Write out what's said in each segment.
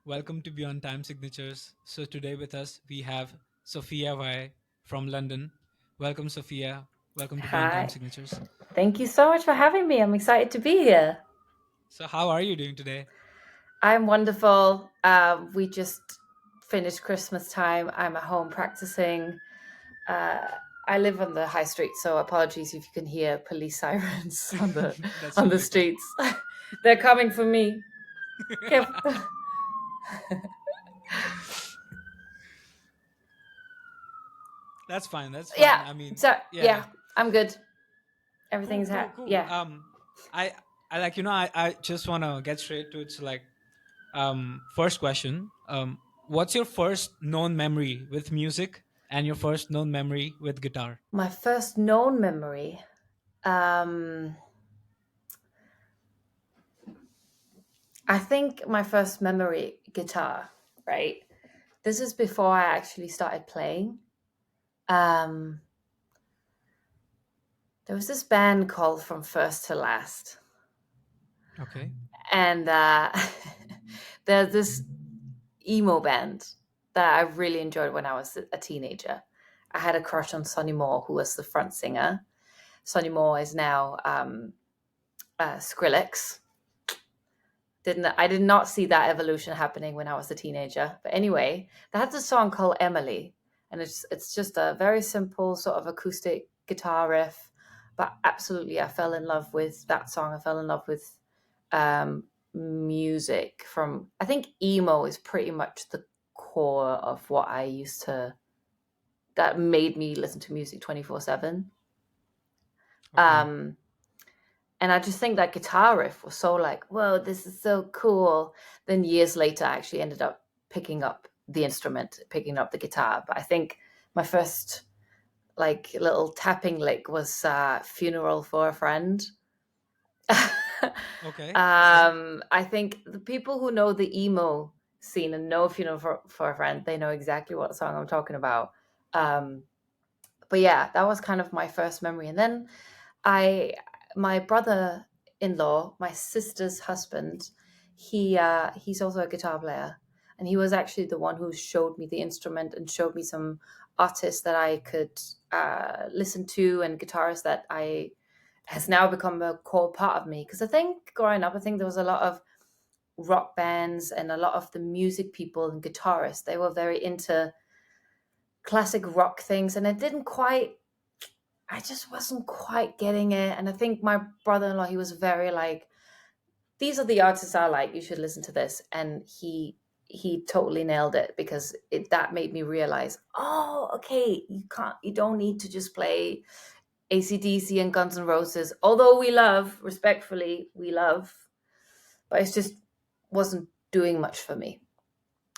Welcome to Beyond Time Signatures. So today with us we have Sofia Veie from London. Welcome, Sophia. Welcome to Beyond Time Hi. Signatures. Thank you so much for having me. I'm excited to be here. So how are you doing today? I'm wonderful. We just finished Christmas time. I'm at home practicing. Uh, I live on the high street, so apologies if you can hear police sirens on the That's on the totally fine. streets. They're coming for me. Careful. That's fine. That's fine. Yeah. I mean, So yeah. yeah, I'm good. Cool, Everything's cool, cool. yeah. I like I just want to get straight to it. So like first question. What's your first known memory with music and your first known memory with guitar? My first known memory. Um, I think my first memory guitar. Right. This is before I actually started playing. Um, there was this band called From First to Last, Okay. and there's this emo band that I really enjoyed when I was a teenager. I had a crush on Sonny Moore, who was the front singer. Sonny Moore is now Skrillex. I did not see that evolution happening when I was a teenager. But anyway, they had this song called Emily, and it's just a very simple sort of acoustic guitar riff. But absolutely, I fell in love with that song. I fell in love with music from. I think emo is pretty much the core of what I used to. That made me listen to music 24/7. Okay. Um, And I just think that guitar riff was so like, whoa, this is so cool. Then years later, I actually ended up picking up the instrument, picking up the guitar. But I think my first like little tapping lick was Funeral for a Friend. Okay. Okay. I think the people who know the emo scene and know Funeral for a Friend, they know exactly what song I'm talking about. Um, but yeah, that was kind of my first memory. And then I my brother-in-law, my sister's husband, he's also a guitar player, and he was actually the one who showed me the instrument and showed me some artists that I could listen to and guitarists that I has now become a core part of me. Because I think growing up, I think there was a lot of rock bands and a lot of the music people and guitarists. They were very into classic rock things, and I just wasn't quite getting it. And I think my brother-in-law, he was very like, these are the artists I like. You should listen to this. And he totally nailed it because that made me realize, oh, okay, you don't need to just play AC/DC and Guns N' Roses, although respectfully, we love, but it just wasn't doing much for me.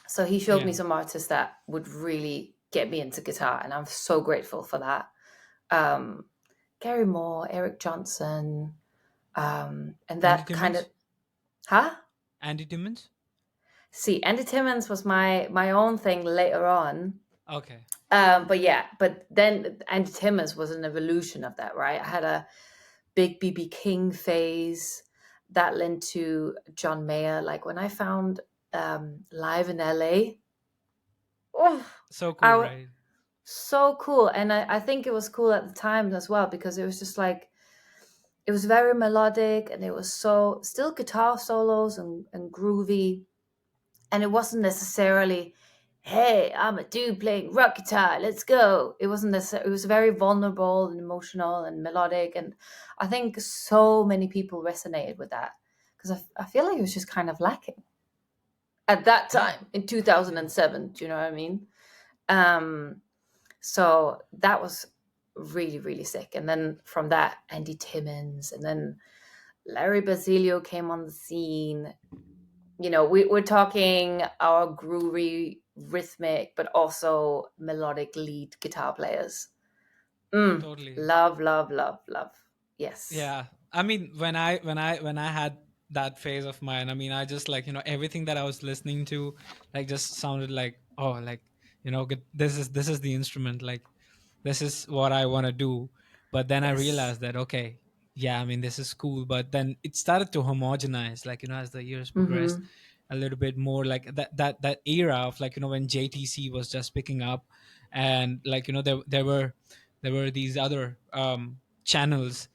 So he showed me Yeah. some artists that would really get me into guitar, and I'm so grateful for that. um, Gary Moore, Eric Johnson, and Andy that kind of, Timmons? huh? Andy Timmons? See, Andy Timmons was my own thing later on. Okay. But yeah, but then Andy Timmons was an evolution of that, right? I had a big BB King phase that led to John Mayer. Like when I found Live in LA, oh, So cool, I right? so cool. And I think it was cool at the time as well because it was just like it was very melodic and it was so still guitar solos and groovy. And it wasn't necessarily, hey, I'm a dude playing rock guitar, let's go. It wasn't necessarily, it was very vulnerable and emotional and melodic. And I think so many people resonated with that because I feel like it was just kind of lacking at that Yeah. time in Yeah. 2007. Do you know what I mean? Um, so that was really, really sick. And then from that, Andy Timmons, and then Larry Basilio came on the scene. We're talking our groovy, rhythmic, but also melodic lead guitar players. Totally. Love, love, love, love. Yes. Yeah. I mean, when I had that phase of mine, I mean, I just like, everything that I was listening to like just sounded like, oh, like, this is the instrument, like this is what I want to do. But then I Yes. realized that okay, yeah, I mean, this is cool, but then it started to homogenize, like, as the years progressed. Mm-hmm. a little bit more like that era of like, when JTC was just picking up, and like, there were these other channels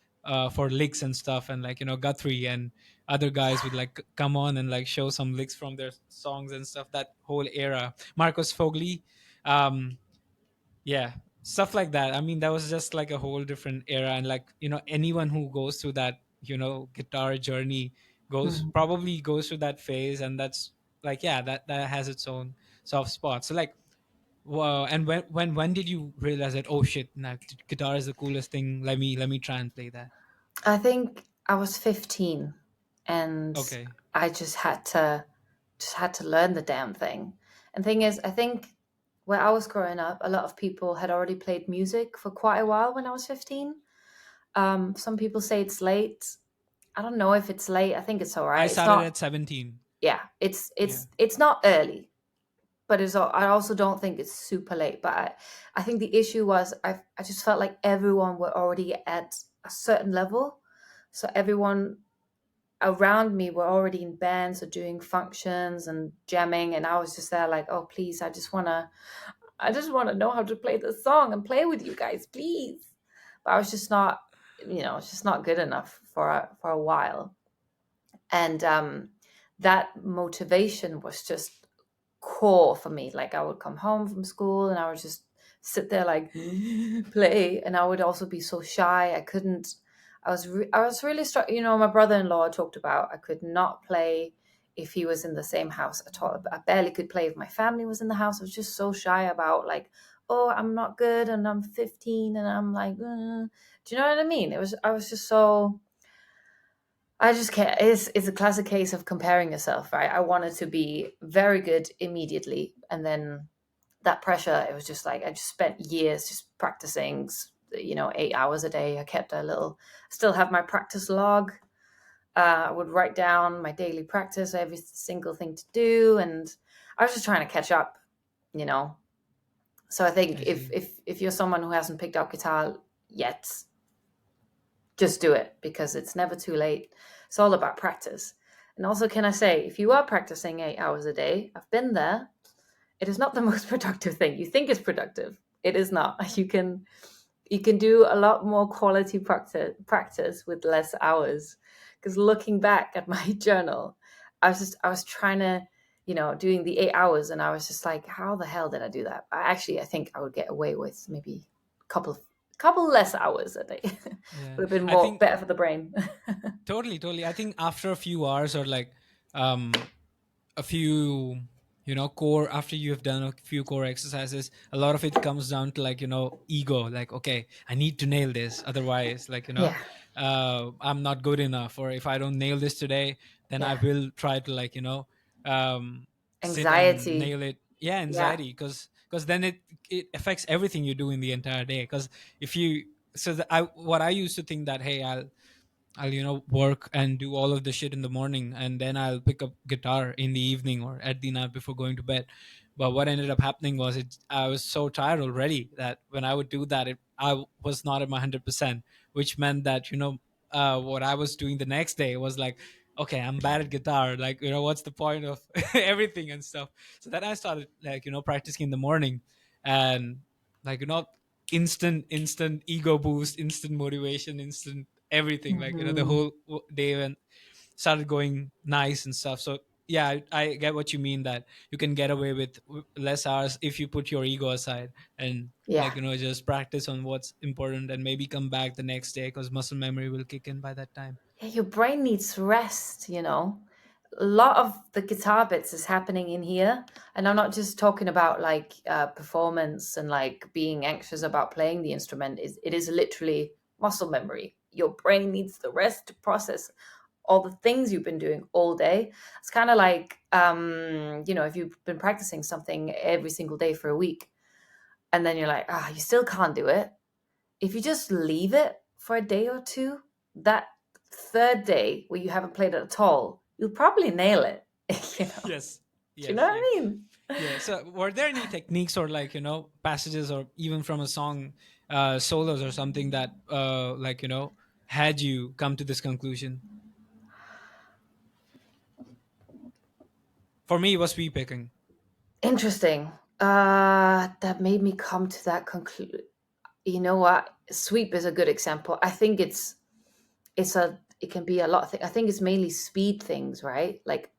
for licks and stuff, and like, Guthrie and other guys would like come on and like show some licks from their songs and stuff. That whole era, Marcus Fogley, um yeah, stuff like that. I mean, that was just like a whole different era, and like, anyone who goes through that, guitar journey probably goes through that phase, and that's like, yeah, that has its own soft spot. So like, wow. And when did you realize that, oh shit, nah, guitar is the coolest thing, let me try and play that? I think I was 15, and Okay. I just had to learn the damn thing. And thing is, I think where I was growing up, a lot of people had already played music for quite a while when I was 15. Some people say it's late. I don't know if it's late. I think it's all I right. It's started not. at 17. Yeah, Yeah. it's not early, but I also don't think it's super late. But I think the issue was I just felt like everyone were already at a certain level, so everyone around me were already in bands or doing functions and jamming, and I was just there like, oh please, I just want to know how to play this song and play with you guys, please. But I was just not, it's just not good enough for a while. And that motivation was just core for me. Like I would come home from school and I would just sit there like play, and I would also be so shy. I couldn't. I was really struck. My brother-in-law talked about I could not play if he was in the same house at all. I barely could play if my family was in the house. I was just so shy about like, oh, I'm not good, and I'm 15, and I'm like, do you know what I mean? I was just so. I just can't. It's a classic case of comparing yourself, right? I wanted to be very good immediately, and then that pressure. It was just like I just spent years just practicing. 8 hours a day. I kept a little. Still have my practice log. I would write down my daily practice, every single thing to do, and I was just trying to catch up. You know. So I think I see. if you're someone who hasn't picked up guitar yet, just do it because it's never too late. It's all about practice. And also, can I say, if you are practicing 8 hours a day, I've been there. It is not the most productive thing. You think it's productive. It is not. You can do a lot more quality practice with less hours. Because looking back at my journal, I was trying to, doing the 8 hours, and I was just like, how the hell did I do that? I think I would get away with maybe a couple less hours a day. Yeah, Would have been I more think better for the brain. totally. I think after a few hours, or like, um a few, core, after you have done a few core exercises, a lot of it comes down to like, ego, like, okay, I need to nail this, otherwise, like, Yeah, I'm not good enough, or if I don't nail this today, then I yeah. will try to like, um sit and Anxiety. nail it. Yeah, Yeah, anxiety, because then it affects everything you do in the entire day. Because if you so that I what I used to think that, hey, I'll work and do all of the shit in the morning, and then I'll pick up guitar in the evening or at the night before going to bed. But what ended up happening was, I was so tired already that when I would do that, I was not at my 100%, which meant that, what I was doing the next day was like, okay, I'm bad at guitar, like, what's the point of everything and stuff. So then I started like, practicing in the morning, and like, instant ego boost, instant motivation, instant everything, like, the hmm, whole day and started going nice and stuff. So yeah, I get what you mean, that you can get away with less hours if you put your ego aside, and yeah. like, just practice on what's important, and maybe come back the next day, because muscle memory will kick in by that time. Yeah, your brain needs rest. A lot of the guitar bits is happening in here, and I'm not just talking about like performance and like being anxious about playing the instrument. It is literally muscle memory. Your brain needs the rest to process all the things you've been doing all day. It's kind of like if you've been practicing something every single day for a week, and then you're like, you still can't do it. If you just leave it for a day or two, that third day where you haven't played it at all, you'll probably nail it. Yes, Do you know yes, what yeah. I mean? Yeah, so were there any techniques, or like, passages, or even from a song, solos or something, that like, had you come to this conclusion? For me, it was sweep picking. Interesting. That made me come to that conclusion. You know what? Sweep is a good example. I think it can be a lot of things. I think it's mainly speed things, right? Like,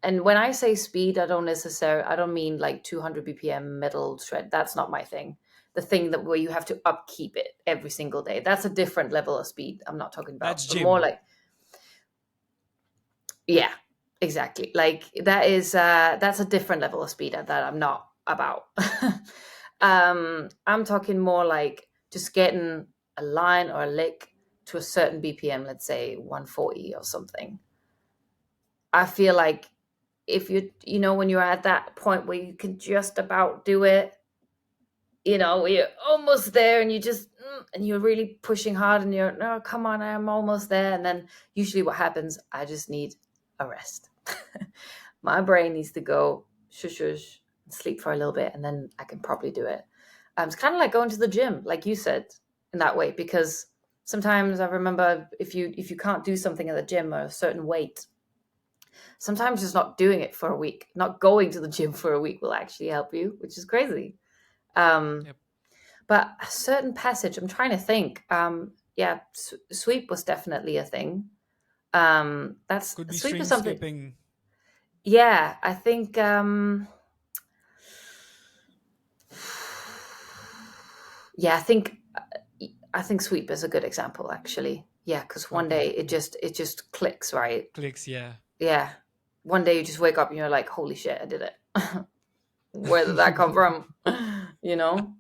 and when I say speed, I don't mean like 200 BPM metal shred. That's not my thing. The thing that where you have to upkeep it every single day. That's a different level of speed. I'm not talking That's about, but more gym. like, yeah, exactly. Like that's a different level of speed that I'm not about. I'm talking more like just getting a line or a lick to a certain BPM, let's say 140 or something. I feel like if when you're at that point where you can just about do it, you're almost there and you just and you're really pushing hard and you're, no, come on, I'm almost there. And then usually what happens, I just need a rest. My brain needs to go shush shush and sleep for a little bit, and then I can probably do it. It's kind of like going to the gym, like you said, in that way, because sometimes I remember if you can't do something at the gym or a certain weight, sometimes just not doing it for a week, not going to the gym for a week will actually help you, which is crazy. Um, Yep. but a certain passage, I'm trying to think. Yeah, sweep was definitely a thing. That's Could be sweep is string something. skipping. Yeah, I think. Yeah, I think sweep is a good example, actually. Yeah, because one Okay. day it just clicks, right? Clicks, yeah. Yeah, one day you just wake up and you're like, holy shit, I did it. Where did that come from? you know?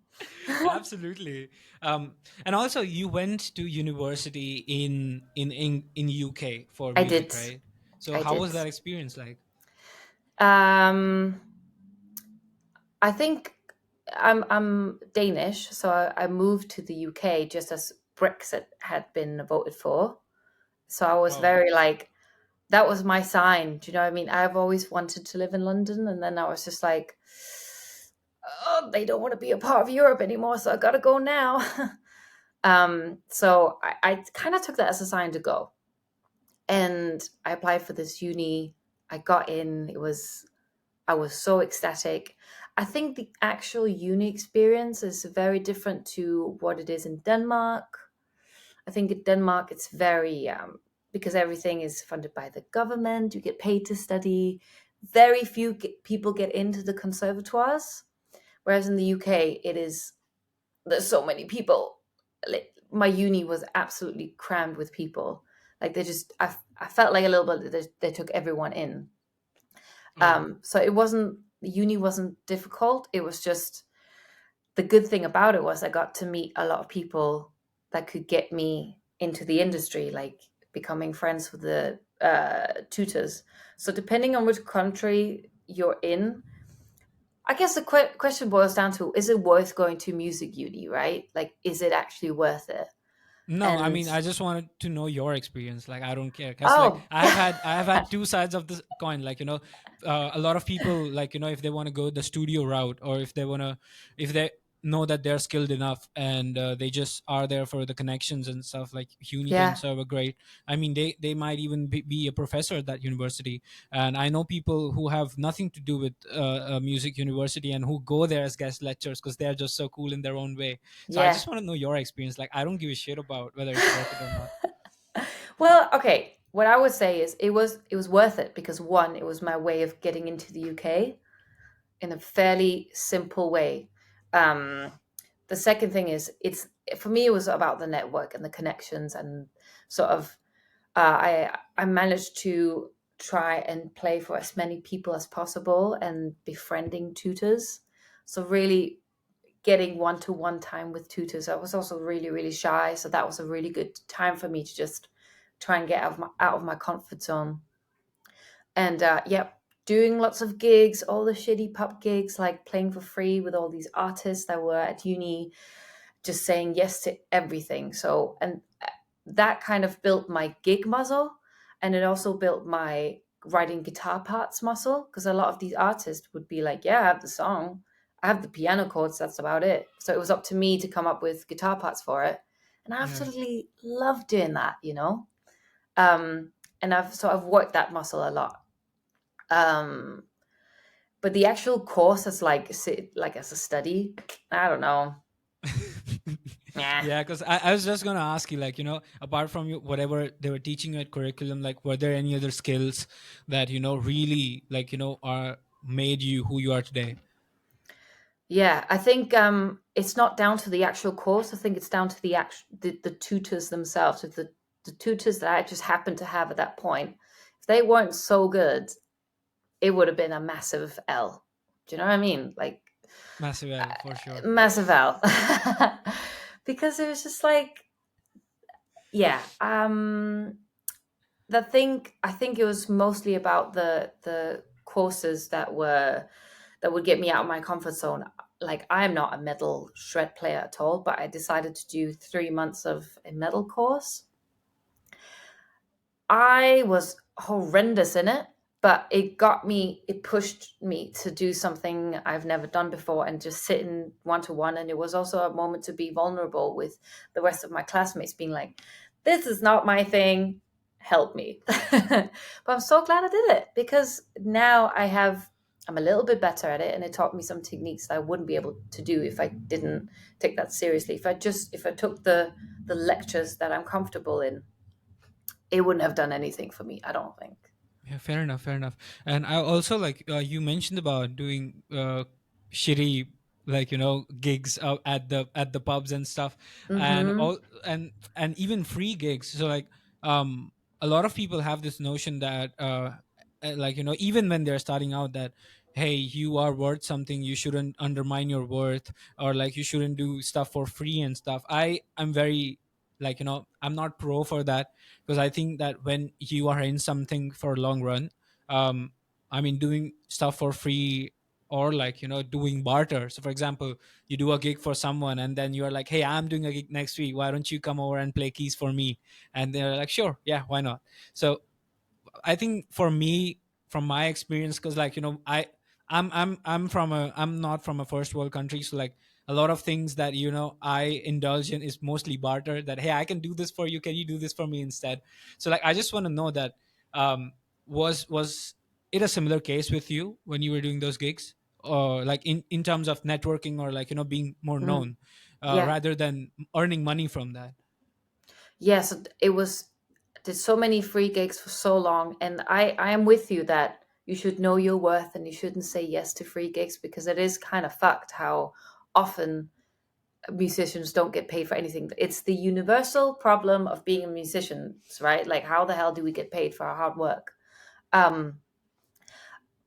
Absolutely. And also, you went to university in UK for I music, did. right? So I how did. was that experience like? Um, I think I'm Danish, so I moved to the UK just as Brexit had been voted for. So I was Oh, very like, that was my sign. Do you know what I mean? I've always wanted to live in London, and then I was just like, oh, they don't want to be a part of Europe anymore, so I gotta go now. So I kind of took that as a sign to go, and I applied for this uni. I got in. I was so ecstatic. I think the actual uni experience is very different to what it is in Denmark. I think in Denmark it's very because everything is funded by the government. You get paid to study. Very few people get into the conservatoires, whereas in the UK it is there's so many people. Like, my uni was absolutely crammed with people. Like I felt like a little bit that they took everyone in. oh, So it wasn't the uni wasn't difficult. It was just the good thing about it was I got to meet a lot of people that could get me into the industry, like becoming friends with the tutors. So depending on which country you're in, I guess the question boils down to: is it worth going to music uni? Right? Like, is it actually worth it? no, I And mean, I just wanted to know your experience. Like, I don't care, cause like oh, I have had two sides of the coin. Like, a lot of people, like, if they want to go the studio route, or if they know that they're skilled enough, and they just are there for the connections and stuff. Like, uni can yeah, serve a great. I mean, they might even be a professor at that university. And I know people who have nothing to do with a music university and who go there as guest lecturers because they're just so cool in their own way. So I yeah. just want to know your experience. Like, I don't give a shit about whether it's worth it or not. Well, okay. What I would say is it was worth it because one, it was my way of getting into the UK in a fairly simple way. Um, the second thing is it's for me it was about the network and the connections and sort of I managed to try and play for as many people as possible and befriending tutors. So really getting one-to-one time with tutors. I was also really really shy, so that was a really good time for me to just try and get out of my comfort zone. And yep, doing lots of gigs, all the shitty pub gigs, like playing for free with all these artists that were at uni, just saying yes to everything. So, and that kind of built my gig muscle, and it also built my writing guitar parts muscle because a lot of these artists would be like, yeah, I have the song, I have the piano chords, that's about it. So it was up to me to come up with guitar parts for it, and I Yeah. absolutely love doing that. um and I've worked that muscle a lot. Um, but the actual course as like like as a study, I don't know. Yeah. Yeah, because I was just gonna ask you, like, apart from whatever they were teaching you at curriculum, like, were there any other skills that really, like, are made you who you are today? Yeah, I think it's not down to the actual course. I think it's down to the tutors themselves. If the tutors that I just happened to have at that point, if they weren't so good, it would have been a massive L. Do you know what I mean? Like Massive L for sure. massive L. Because it was just like, yeah. I think it was mostly about the courses that would get me out of my comfort zone. Like I am not a metal shred player at all, but I decided to do 3 months of a metal course. I was horrendous in it, but it pushed me to do something I've never done before and just sit in one to one. And it was also a moment to be vulnerable with the rest of my classmates, being like, this is not my thing, help me. But I'm so glad I did it because now I'm a little bit better at it, and it taught me some techniques that I wouldn't be able to do if I didn't take that seriously. If I took the lectures that I'm comfortable in, it wouldn't have done anything for me, I don't think. Yeah, fair enough, fair enough. And I also, like, you mentioned about doing shitty, like, gigs out at the pubs and stuff, and Mm-hmm. all, and even free gigs. So, like, um a lot of people have this notion that, like, even when they're starting out, that, hey, you are worth something, you shouldn't undermine your worth, or like you shouldn't do stuff for free and stuff. I'm very, like, I'm not pro for that, because I think that when you are in something for a long run, um I mean, doing stuff for free, or like, doing barter. So for example, you do a gig for someone, and then you're like, hey, I'm doing a gig next week, why don't you come over and play keys for me? And they're like, sure, yeah, why not? So I think for me, from my experience, because, like, I'm not from a first world country, so like a lot of things that I indulge in is mostly barter. That, hey, I can do this for you, can you do this for me instead? So, like, I just want to know that, um was it a similar case with you when you were doing those gigs, or like in terms of networking, or like, being more Mm. known, Yeah. rather than earning money from that? Yeah. So it was, did so many free gigs for so long. And I am with you that you should know your worth and you shouldn't say yes to free gigs because it is kind of fucked how often musicians don't get paid for anything. It's the universal problem of being a musician, right? Like, how the hell do we get paid for our hard work? Um,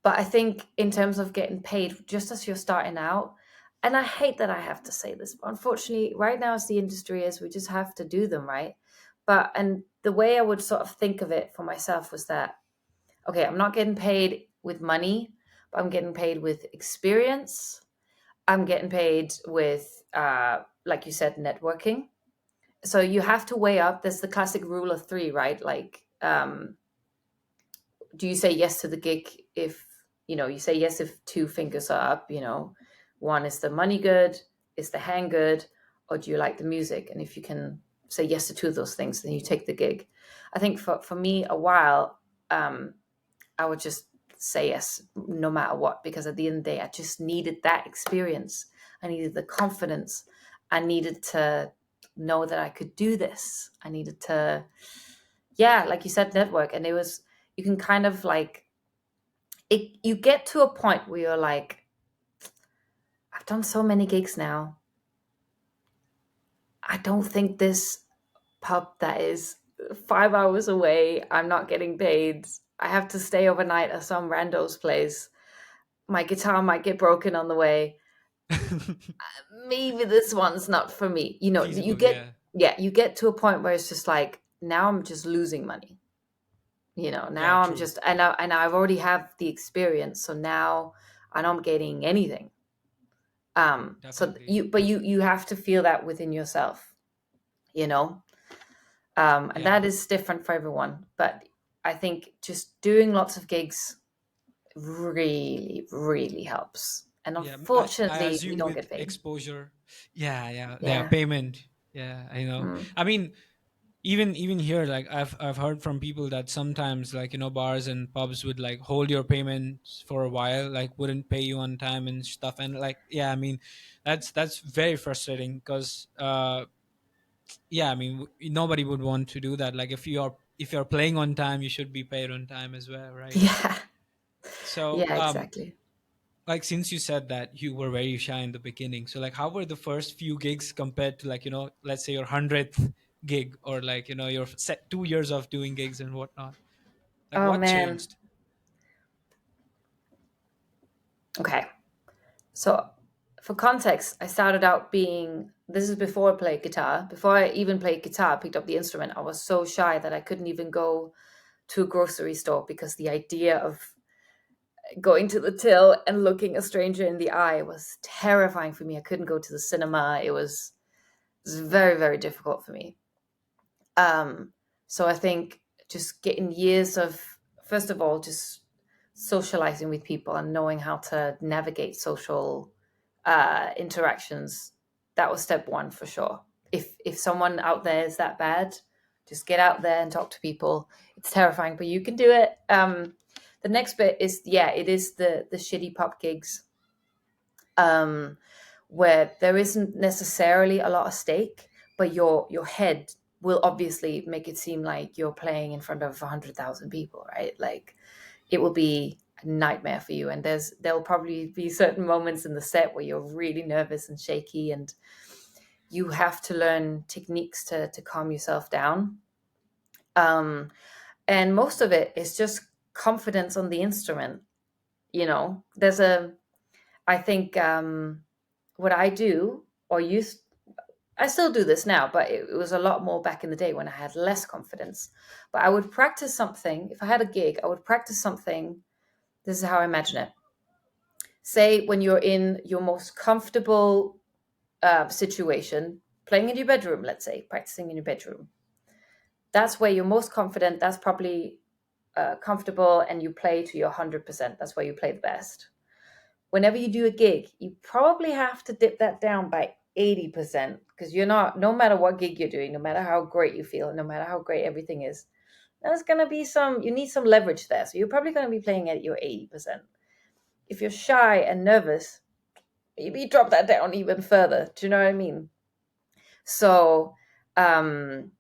But I think in terms of getting paid, just as you're starting out, and I hate that I have to say this, but unfortunately, right now as the industry is, we just have to do them, right? And the way I would sort of think of it for myself was that, okay, I'm not getting paid with money, but I'm getting paid with experience. I'm getting paid with, like you said, networking. So you have to weigh up. There's the classic rule of three, right? Like, do you say yes to the gig if you say yes if two fingers are up, one is the money good, is the hang good, or do you like the music? And if you can say yes to two of those things, then you take the gig. I think for me a while, I would just say yes no matter what, because at the end of the day I just needed that experience. I needed the confidence. I needed to know that I could do this. I needed to, yeah, like you said, network. And it was, you can kind of like, you get to a point where you're like, I've done so many gigs now. I don't think this pub that is 5 hours away, I'm not getting paid. I have to stay overnight at some rando's place. My guitar might get broken on the way. Maybe this one's not for me. Feasible, yeah. You get to a point where it's just like, now I'm just losing money. Yeah, Now I'm true. just, and I've already have the experience. So now I'm not getting anything. So Definitely. you have to feel that within yourself, you know and Yeah. that is different for everyone, but I think just doing lots of gigs really really helps, and Yeah, I unfortunately we assume don't with get paid. exposure. Yeah, yeah, yeah. Yeah. Payment. Yeah, I know. Mm. I mean, even here, like I've heard from people that sometimes, like, bars and pubs would like hold your payments for a while, like wouldn't pay you on time and stuff. And like, yeah, I mean, that's very frustrating, because yeah, I mean, nobody would want to do that. Like, if you're playing on time, you should be paid on time as well, right? Yeah, So yeah, exactly. like, since you said that you were very shy in the beginning, so like, how were the first few gigs compared to, like, let's say your 100th gig, or like, your set 2 years of doing gigs and whatnot? Like, Oh what man. changed? Okay. So, for context, I started out being, this is before I played guitar. Before I even played guitar, picked up the instrument, I was so shy that I couldn't even go to a grocery store, because the idea of going to the till and looking a stranger in the eye was terrifying for me. I couldn't go to the cinema. It was very, very difficult for me. Um, so I think just getting years of, first of all, just socializing with people and knowing how to navigate social interactions, that was step one for sure. If someone out there is that bad, just get out there and talk to people. It's terrifying, but you can do it. The next bit is, yeah, it is the shitty pub gigs, um, where there isn't necessarily a lot of stake, but your head will obviously make it seem like you're playing in front of 100,000 people, right? Like, it will be a nightmare for you, and there'll probably be certain moments in the set where you're really nervous and shaky, and you have to learn techniques to calm yourself down. Um, and most of it is just confidence on the instrument. There's a, I think, what I do, or used, I still do this now, but it was a lot more back in the day when I had less confidence. But I would practice something. If I had a gig, I would practice something. This is how I imagine it. Say when you're in your most comfortable situation, playing in your bedroom, let's say, practicing in your bedroom. That's where you're most confident. That's probably comfortable, and you play to your 100%. That's where you play the best. Whenever you do a gig, you probably have to dip that down by 80%, because you're not, no matter what gig you're doing, no matter how great you feel, no matter how great everything is, there's going to be you need some leverage there. So you're probably going to be playing at your 80%. If you're shy and nervous, maybe drop that down even further. Do you know what I mean? So, um,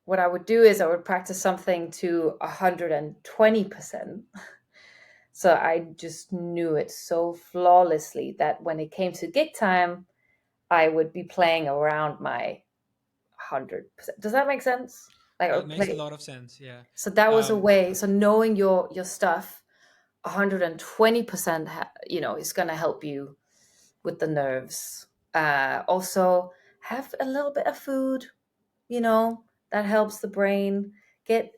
what I would do is I would practice something to 120%. So I just knew it so flawlessly that when it came to gig time, I would be playing around my 100%. Does that make sense? Like, I It would makes a play. lot of sense, yeah. So that was a um way. So knowing your stuff, 120%, is going to help you with the nerves. Also, have a little bit of food. That helps the brain. Get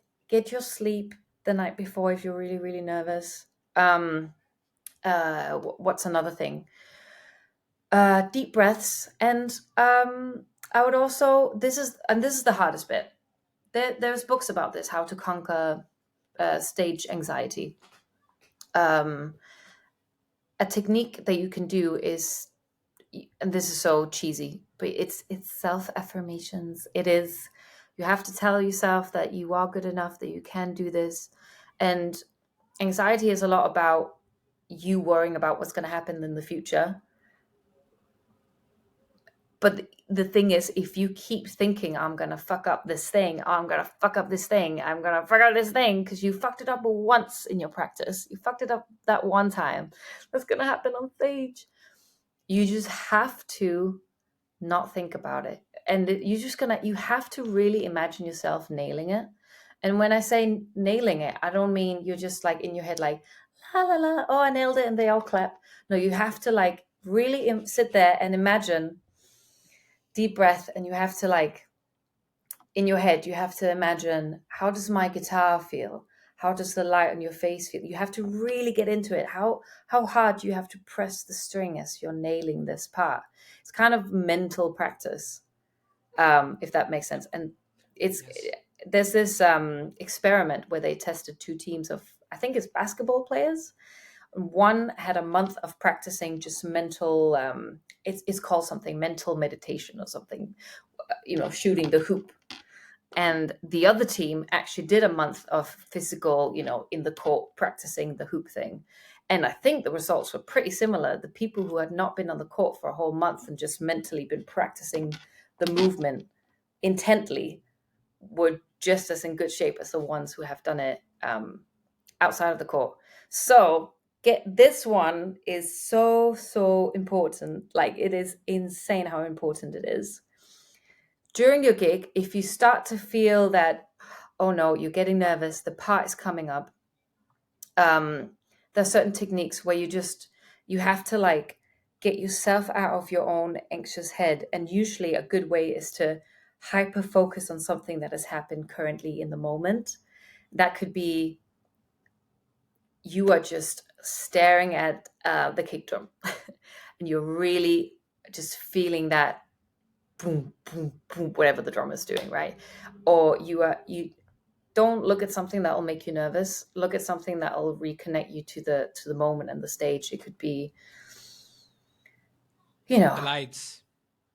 your sleep the night before if you're really, really nervous. What's another thing? Deep breaths. And I would also, this is the hardest bit. There's books about this, how to conquer stage anxiety. Um, a technique that you can do is, and this is so cheesy, but it's self affirmations. It is, you have to tell yourself that you are good enough, that you can do this. And anxiety is a lot about you worrying about what's going to happen in the future. But the thing is, if you keep thinking, I'm going to fuck up this thing, I'm going to fuck up this thing, I'm going to fuck up this thing, because you fucked it up once in your practice, you fucked it up that one time, that's going to happen on stage. You just have to not think about it. And you have to really imagine yourself nailing it. And when I say nailing it, I don't mean you're just like in your head, like, la la la, oh, I nailed it, and they all clap. No, you have to like really sit there and imagine, deep breath, and you have to like, in your head, you have to imagine, how does my guitar feel? How does the light on your face feel? You have to really get into it. How hard you have to press the string as you're nailing this part. It's kind of mental practice, if that makes sense. And it's yes. there's this experiment where they tested two teams of, I think it's basketball players. One had a month of practicing just mental. It's called something mental meditation or something. Okay. Shooting the hoop. And the other team actually did a month of physical, in the court practicing the hoop thing. And I think the results were pretty similar. The people who had not been on the court for a whole month and just mentally been practicing the movement intently were just as in good shape as the ones who have done it outside of the court. So get this one is so important. Like, it is insane how important it is. During your gig, if you start to feel that, oh no, you're getting nervous, the part is coming up, there's certain techniques where you have to like get yourself out of your own anxious head. And usually a good way is to hyper focus on something that has happened currently in the moment. That could be you are just staring at the kick drum and you're really just feeling that boom, boom, boom, whatever the drum is doing, right? Or you don't look at something that will make you nervous. Look at something that will reconnect you to the moment and the stage. It could be, you The know, lights.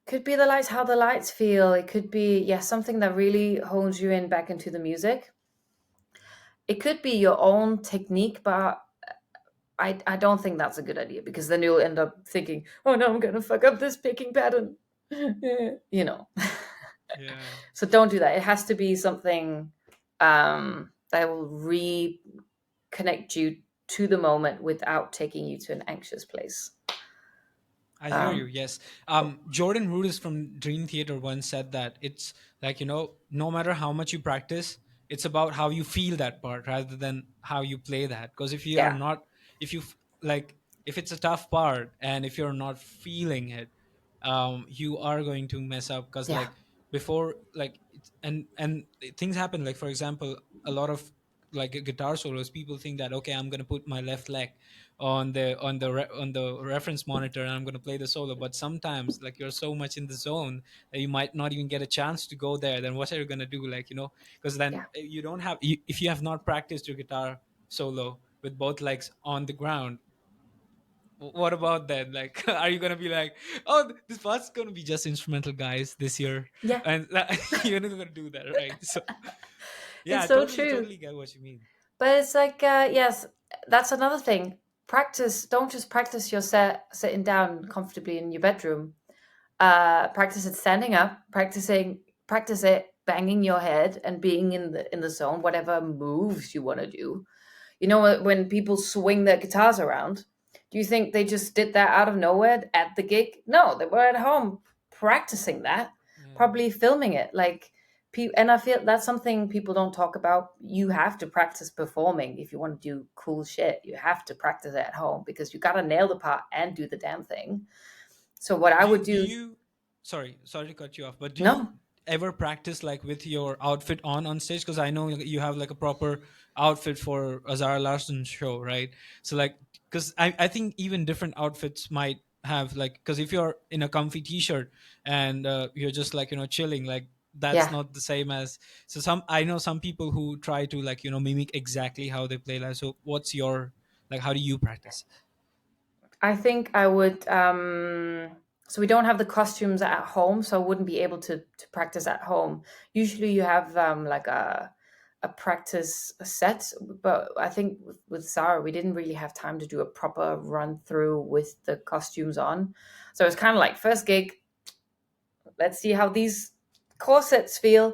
could be the lights, how the lights feel. It could be, yeah, something that really hones you in back into the music. It could be your own technique, but I don't think that's a good idea, because then you'll end up thinking, oh no, I'm gonna fuck up this picking pattern. you know. Yeah. So don't do that. It has to be something that will reconnect you to the moment without taking you to an anxious place. I hear you. Um, Yes. Jordan Rudess from Dream Theater once said that it's like, no matter how much you practice, it's about how you feel that part rather than how you play that. Because if you are yeah, not, like, if it's a tough part and if you're not feeling it, you are going to mess up. Because yeah, like before, like, and things happen. Like, for example, a lot of like guitar solos, people think that, okay, I'm gonna put my left leg on the reference monitor and I'm going to play the solo. But sometimes like you're so much in the zone that you might not even get a chance to go there. Then what are you going to do? Like, because then yeah, you don't have if you have not practiced your guitar solo with both legs on the ground, what about then? Like, are you going to be like, oh, this part's going to be just instrumental, guys, this year? yeah. And you're not going to do that, right? So yeah, It's I so totally true. totally get what you mean. But it's like, yes, that's another thing. Practice. Don't just practice your set sitting down comfortably in your bedroom. Practice it standing up. Practice it banging your head and being in the zone. Whatever moves you want to do. When people swing their guitars around, do you think they just did that out of nowhere at the gig? No, they were at home practicing that, Yeah. probably filming it. And I feel that's something people don't talk about. You have to practice performing if you want to do cool shit. You have to practice it at home because you got to nail the part and do the damn thing. So what I do you, would do do, you sorry to cut you off, but do you no, ever practice like with your outfit on stage? Because I know you have like a proper outfit for a Zara Larsson show, right? So like, because I think even different outfits might have like, because if you're in a comfy t-shirt and you're just like chilling, like that's yeah. not the same as. So I know some people who try to like mimic exactly how they play live. So what's your, like, how do you practice? I think I would. So we don't have the costumes at home, so I wouldn't be able to practice at home. Usually, you have like a practice set, but I think with Sarah, we didn't really have time to do a proper run through with the costumes on. So it's kind of like first gig. Let's see how these corsets feel.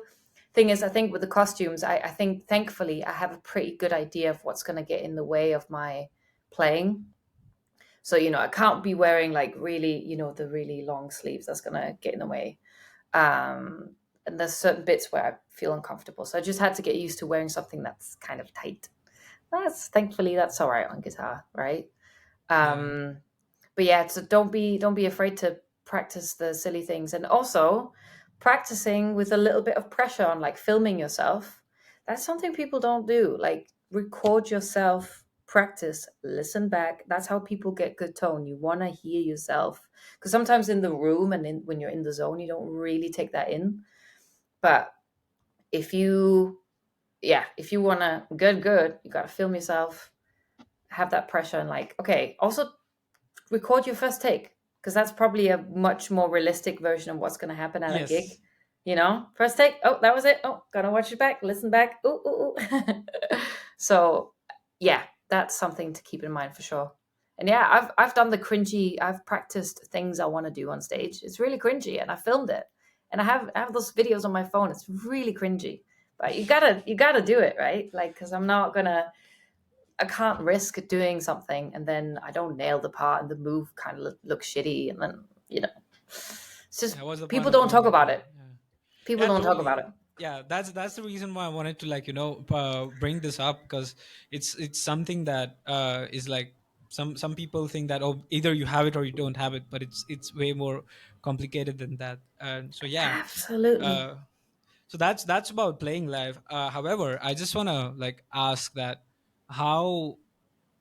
Thing is, I think with the costumes, I think thankfully I have a pretty good idea of what's going to get in the way of my playing. So, I can't be wearing like really, the really long sleeves. That's going to get in the way. And there's certain bits where I feel uncomfortable. So I just had to get used to wearing something that's kind of tight. Thankfully that's all right on guitar, right? Yeah. Um, but yeah, so don't be afraid to practice the silly things, and also practicing with a little bit of pressure on, like filming yourself. That's something people don't do. Like, record yourself, practice, listen back. That's how people get good tone. You want to hear yourself, because sometimes in the room and when you're in the zone, you don't really take that in. But if you if you want to good, you got to film yourself, have that pressure, and like, okay, also record your first take, because that's probably a much more realistic version of what's going to happen at a gig. Yes. First take. Oh, that was it. Oh, gotta watch it back, listen back. Ooh, ooh, ooh. So, yeah, that's something to keep in mind for sure. And yeah, I've done the cringy. I've practiced things I want to do on stage. It's really cringy, and I filmed it, and I have those videos on my phone. It's really cringy, but you gotta do it, right? Like, because I can't risk doing something and then I don't nail the part and the move kind of looks shitty, and then it's just Yeah, what's the point people of don't doing talk it? about Yeah, it. yeah. People Yeah, don't talk about totally. it. Yeah, that's the reason why I wanted to, like, bring this up, because it's something that is like, some people think that, oh, either you have it or you don't have it, but it's way more complicated than that. And so yeah, Absolutely. uh so that's about playing live. However, I just want to like ask that, how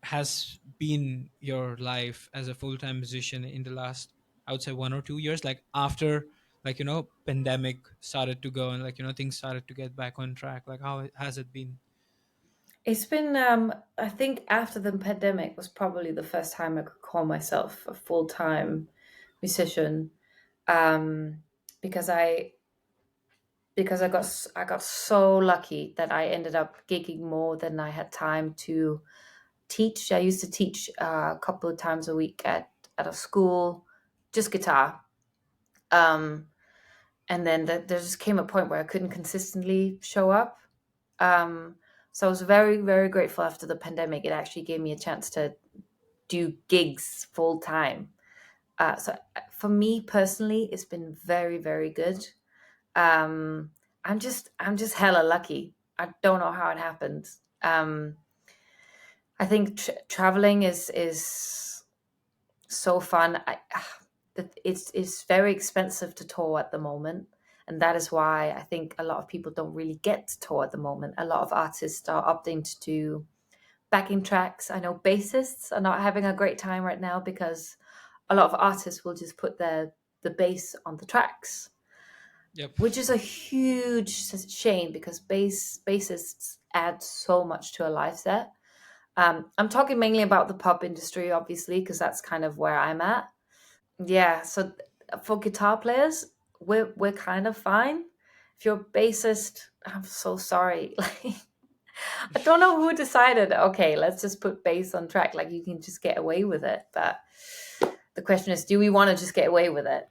has been your life as a full-time musician in the last, I would say, 1 or 2 years, like after, like, pandemic started to go, and, like, things started to get back on track, like how has it been? It's been I think after the pandemic was probably the first time I could call myself a full-time musician, um because I got so lucky that I ended up gigging more than I had time to teach. I used to teach a couple of times a week at a school, just guitar. Um, and then there just came a point where I couldn't consistently show up. Um, so I was very, very grateful after the pandemic. It actually gave me a chance to do gigs full time. For me personally, it's been very, very good. Um, I'm just hella lucky. I don't know how it happened. I think traveling is so fun. It's very expensive to tour at the moment, and that is why I think a lot of people don't really get to tour at the moment. A lot of artists are opting to do backing tracks. I know bassists are not having a great time right now because a lot of artists will just put the bass on the tracks, Yep. which is a huge shame because bassists add so much to a live set. I'm talking mainly about the pop industry, obviously, because that's kind of where I'm at. Yeah, so for guitar players, we're kind of fine. If you're a bassist, I'm so sorry. Like, I don't know who decided, okay, let's just put bass on track. Like, you can just get away with it. But the question is, do we want to just get away with it?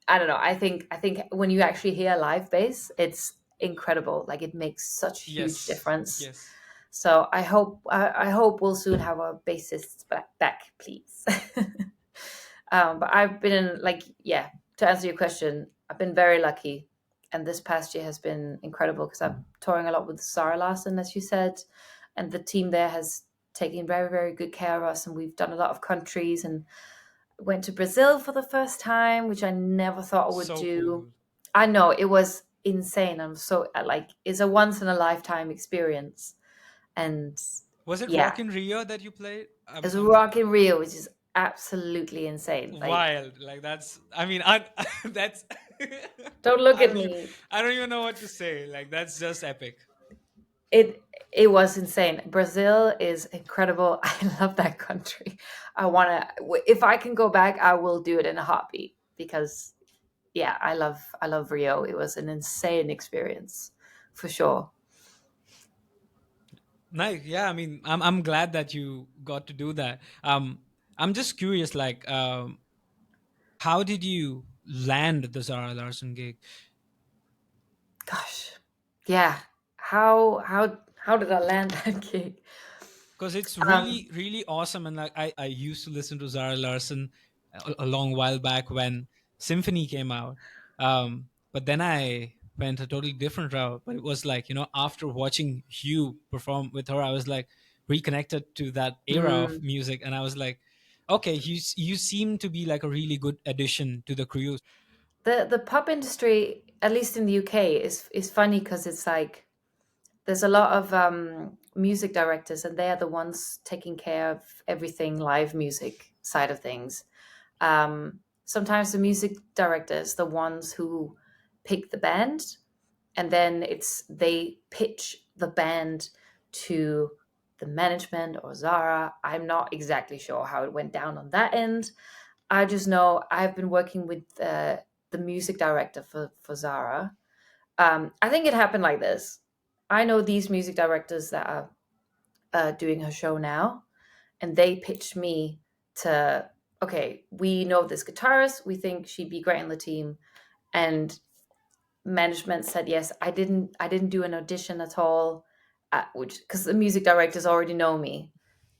I don't know. I think when you actually hear live bass, it's incredible. Like, it makes such huge Yes, difference. yes. So I hope we'll soon have our bassist back, please. But I've been in, like, yeah. To answer your question, I've been very lucky, and this past year has been incredible because I'm touring a lot with Sarah Larson, as you said, and the team there has taken very, very good care of us, and we've done a lot of countries and went to Brazil for the first time, which I never thought I would So do. cool. I know it was insane. I'm so like it's a once in a lifetime experience, and Was it yeah, Rock in Rio that you played? it's Rock in Rio, which is absolutely insane. Like, Wild. Like, that's, I mean, that's don't look I at don't even, me. I don't even know what to say. Like, that's just epic. It was insane. Brazil is incredible. I love that country. I want to, if I can go back, I will do it in a heartbeat because yeah, I love Rio. It was an insane experience for sure. Nice. Yeah, I mean, I'm glad that you got to do that. I'm just curious, like, how did you land the Zara Larson gig? Gosh. Yeah. How did I land that gig? Because it's Um really, really awesome. And, like, I used to listen to Zara Larson a long while back when Symphony came out. But then I went a totally different route. But it was like, after watching Hugh perform with her, I was like reconnected to that era of mm, music. And I was like, okay, you seem to be like a really good addition to the crew. the pub industry, at least in the UK, is funny because it's like there's a lot of music directors and they are the ones taking care of everything live music side of things. Sometimes the music directors, the ones who pick the band, and then they pitch the band to the management or Zara. I'm not exactly sure how it went down on that end. I just know I've been working with the music director for Zara. I think it happened like this. I know these music directors that are doing her show now, and they pitched me to, okay, we know this guitarist, we think she'd be great in the team, and management said yes. I didn't do an audition at all, which because the music directors already know me,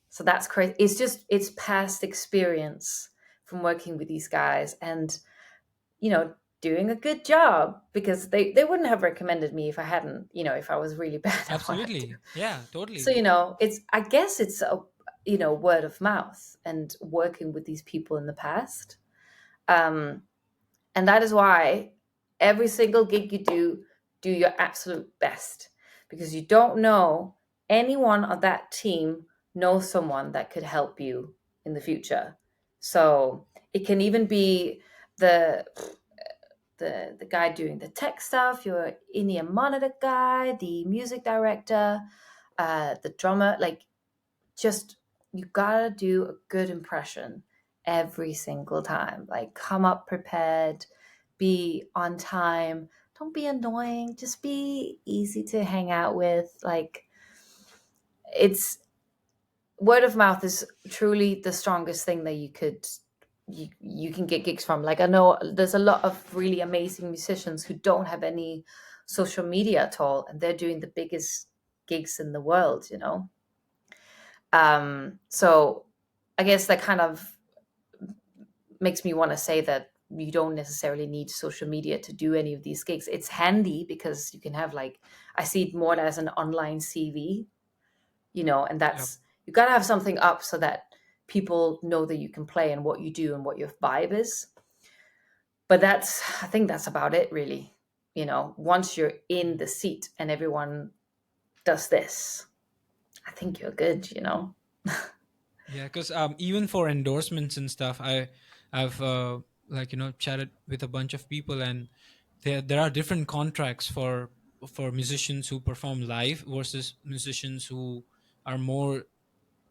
so that's crazy. It's past experience from working with these guys, and doing a good job, because they wouldn't have recommended me if I hadn't, if I was really bad at what I do. Absolutely. Yeah, So totally. it's, I guess it's a, word of mouth and working with these people in the past. um and that is why every single gig you do your absolute best, because you don't know, anyone on that team knows someone that could help you in the future. So it can even be the the guy doing the tech stuff, your in-ear monitor guy, the music director, the drummer. Like, just, you gotta do a good impression every single time. Like, come up prepared, be on time, don't be annoying, just be easy to hang out with. Like, it's, word of mouth is truly the strongest thing that you can get gigs from. Like, I know there's a lot of really amazing musicians who don't have any social media at all, and they're doing the biggest gigs in the world. So I guess that kind of makes me want to say that you don't necessarily need social media to do any of these gigs. It's handy because you can have, like, I see it more as an online CV, and Yep. that's, you got to have something up so that people know that you can play and what you do and what your vibe is. But I think that's about it, really. Once you're in the seat and everyone does this, I think you're good. Yeah, because even for endorsements and stuff, I've like chatted with a bunch of people, and there are different contracts for musicians who perform live versus musicians who are more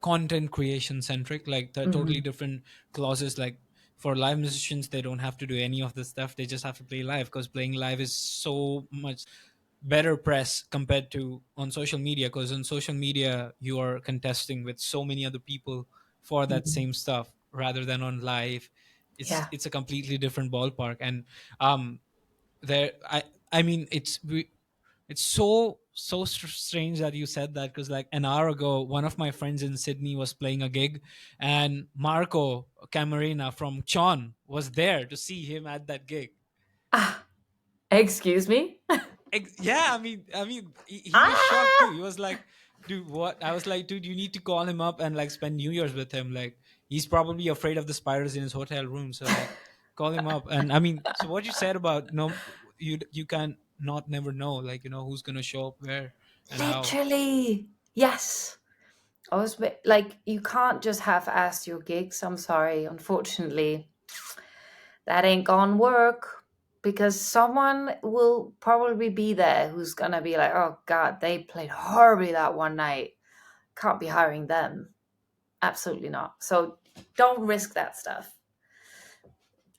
content creation centric. Like, they're totally Hmm. different clauses. Like, for live musicians, they don't have to do any of this stuff, they just have to play live, because playing live is so much better press compared to on social media, because on social media you are contesting with so many other people for that Hmm. same stuff, rather than on live. it's Yeah. it's a completely different ballpark. And um there I mean, it's so strange that you said that, because like an hour ago, one of my friends in Sydney was playing a gig, and Marco Camarena from Chon was there to see him at that gig. Ah, excuse me. Yeah, I mean, he was shocked too. Ah! He was like, "Dude, what?" I was like, "Dude, you need to call him up and like spend New Year's with him. Like, he's probably afraid of the spiders in his hotel room. So like, call him up." And I mean, so what you said about, no, you can not never know, like, who's gonna show up where and how. Literally. Yes. I was like, you can't just half ass your gigs. I'm sorry. Unfortunately, that ain't gonna work, because someone will probably be there who's gonna be like, oh God, they played horribly that one night. Can't be hiring them. Absolutely not. So don't risk that stuff.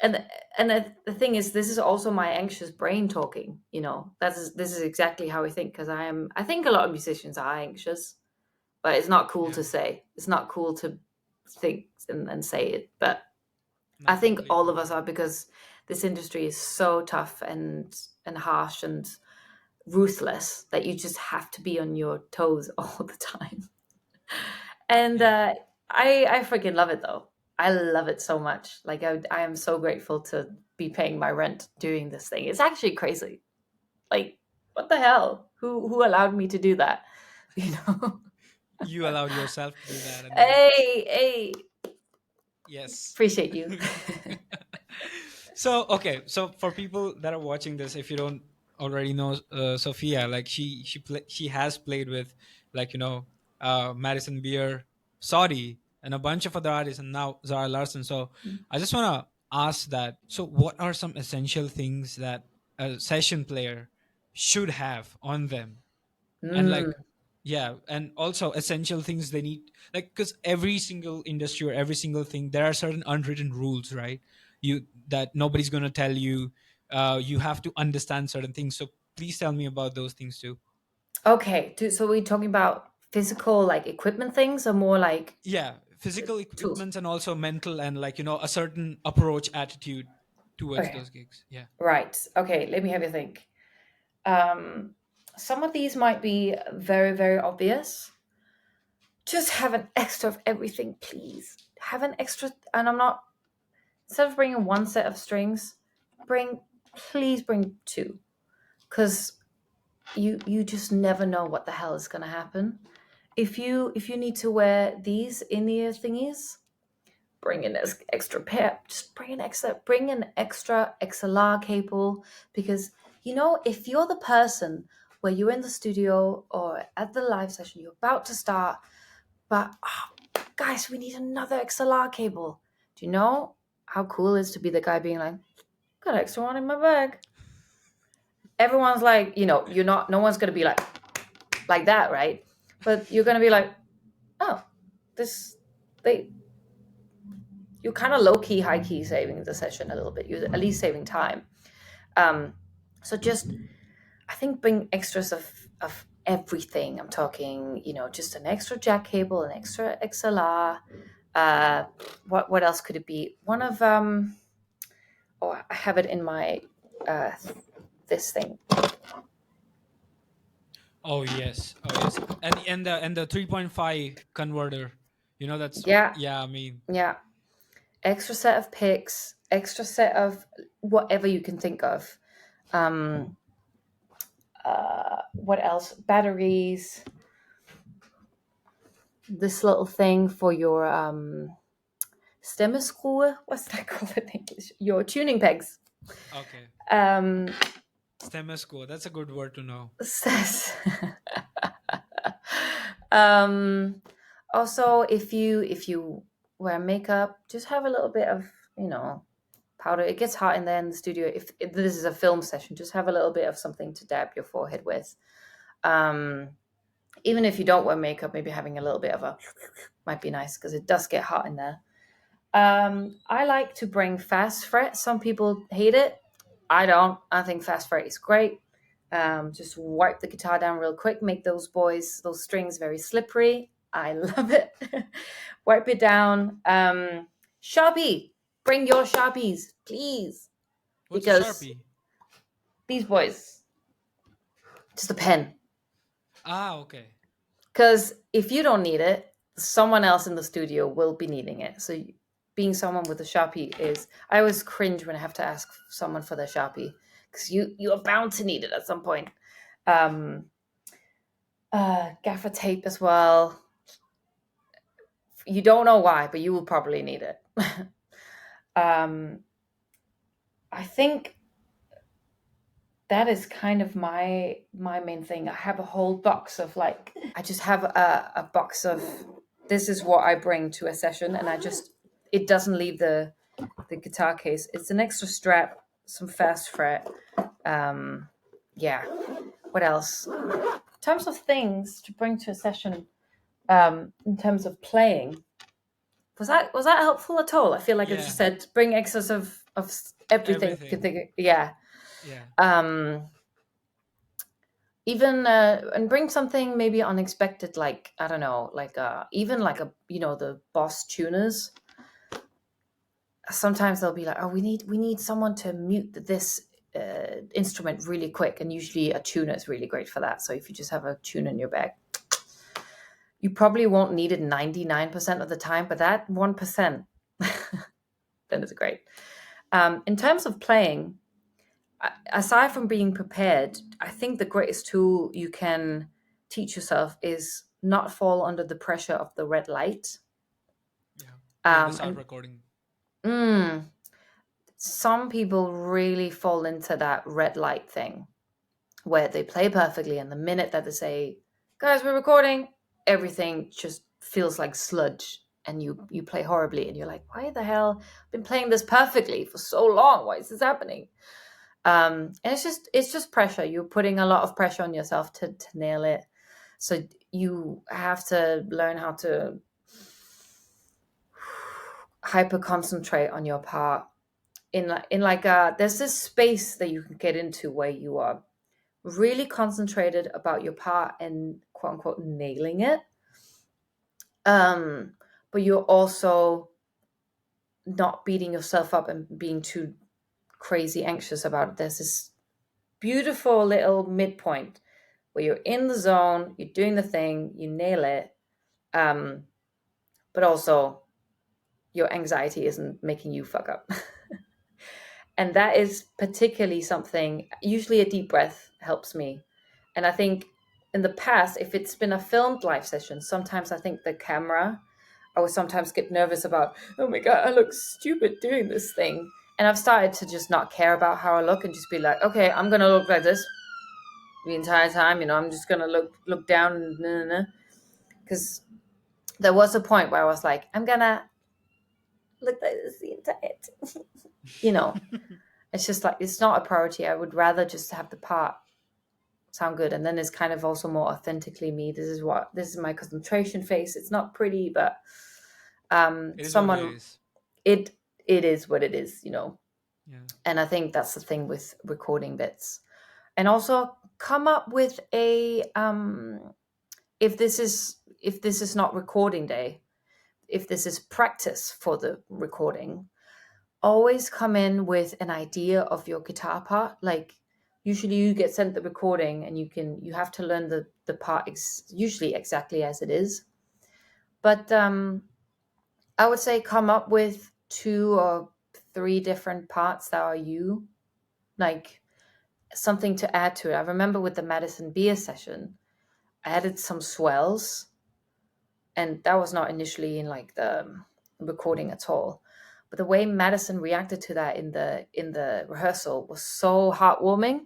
And the thing is, this is also my anxious brain talking. This is exactly how I think, because I think a lot of musicians are anxious, but it's not cool Yeah, to say. It's not cool to think and say it. But I no, think totally, all of us totally. are, because this industry is so tough and harsh and ruthless that you just have to be on your toes all the time. And Yeah. I freaking love it though. I love it so much. Like, I am so grateful to be paying my rent doing this thing. It's actually crazy. Like, what the hell? Who allowed me to do that? You know? You allowed yourself to do that, and then Hey, hey, yes. appreciate you. So okay, so for people that are watching this, if you don't already know, Sophia, like she has played with, like, Madison Beer, Saudi, and a bunch of other artists, and now Zara Larson. So I just want to ask that, so what are some essential things that a session player should have on them? And Mm, like, yeah, and also essential things they need, like, because every single industry or every single thing, there are certain unwritten rules, right? You That nobody's going to tell you you have to understand certain things. So please tell me about those things too. Okay, so we're talking about physical like equipment things, or more like Yeah, physical tools? equipment and also mental, and like, a certain approach, attitude towards Okay, those gigs. Yeah. right. Okay, let me have a think. Um, some of these might be very, very obvious. Just have an extra of everything, please. Have an extra, and I'm not, instead of bringing one set of strings, please bring two, because you just never know what the hell is gonna happen. If you need to wear these in-ear thingies, bring an extra pair. Just bring an extra XLR cable, because if you're the person where you're in the studio or at the live session, you're about to start, but guys, we need another XLR cable. Do you know how cool it is to be the guy being like, got an extra one in my bag? Everyone's like, you're not. No one's gonna be like that, right? But you're gonna be like, oh, this they you're kind of low key, high key saving the session a little bit. You're at least saving time. Um, so just, I think, bring extras of everything. I'm talking, just an extra jack cable, an extra XLR. Uh, what else could it be? One of oh, I have it in my uh, this thing. Oh yes, oh yes, and the 3.5 converter. That's, Yeah, yeah. I mean, yeah. Extra set of picks, extra set of whatever you can think of. Um, what else? Batteries. This little thing for your stemmeskruer. What's that called in English? Your tuning pegs. okay. Um, Stemesco. That's a good word to know. says. um, Also, if you wear makeup, just have a little bit of powder. It gets hot in there in the studio. If this is a film session, just have a little bit of something to dab your forehead with. Um, Even if you don't wear makeup, maybe having a little bit of a might be nice, because it does get hot in there. I like to bring fast fret. Some people hate it. I don't. I think fast fret is great. Just wipe the guitar down real quick, make those strings very slippery. I love it. Wipe it down. Sharpie, bring your Sharpies, please, What's a because Sharpie? these boys, just a pen. Ah, okay. Because if you don't need it, someone else in the studio will be needing it. So being someone with a Sharpie is, I always cringe when I have to ask someone for their Sharpie, because you are bound to need it at some point. Um, Gaffer tape as well. You don't know why, but you will probably need it. um, I think that is kind of my main thing. I have a whole box of, like, I just have a box of, this is what I bring to a session, and it doesn't leave the guitar case. It's an extra strap, some fast fret. Yeah. What else? In terms of things to bring to a session, in terms of playing, was that helpful at all? I feel like I just Yeah. said bring excess of everything you can Everything. think of. Yeah. Yeah. Um, Even and bring something maybe unexpected, like, I don't know, like even like the Boss tuners. Sometimes they'll be like, oh, we need someone to mute this instrument really quick, and usually a tuner is really great for that. So if you just have a tuner in your bag, you probably won't need it 99% of the time, but that 1%, then it's great. In terms of playing, aside from being prepared, I think the greatest tool you can teach yourself is not fall under the pressure of the red light. Yeah. When they start And recording. some people really fall into that red light thing, where they play perfectly, and the minute that they say, guys, we're recording, everything just feels like sludge, and you play horribly, and you're like, why the hell? I've been playing this perfectly for so long. Why is this happening? And it's just pressure. You're putting a lot of pressure on yourself to nail it. So you have to learn how to hyper concentrate on your part. there's this space that you can get into where you are really concentrated about your part and quote unquote nailing it. um but you're also not beating yourself up and being too crazy anxious about it. There's this beautiful little midpoint where you're in the zone, you're doing the thing, you nail it, um but also your anxiety isn't making you fuck up. And that is particularly something, usually a deep breath helps me. And I think in the past, if it's been a filmed live session, sometimes I think the camera, I would sometimes get nervous about, oh my God, I look stupid doing this thing. And I've started to just not care about how I look and just be like, okay, I'm going to look like this the entire time. I'm just going to look down and because there was a point where I was like, I'm going to look like this the entire time. you know, it's just like, it's not a priority. I would rather just have the part sound good. And then it's kind of also more authentically me. This is my concentration face. It's not pretty, but It is what it someone, is. it it is what it is. Yeah. And I think that's the thing with recording bits. And also come up with a if this is not recording day, if this is practice for the recording, always come in with an idea of your guitar part. Like usually you get sent the recording and you have to learn the part usually exactly as it is. But I would say come up with 2 or 3 different parts that are you, like something to add to it. I remember with the Madison Beer session, I added some swells, and that was not initially in like the recording at all. But the way Madison reacted to that in the rehearsal was so heartwarming.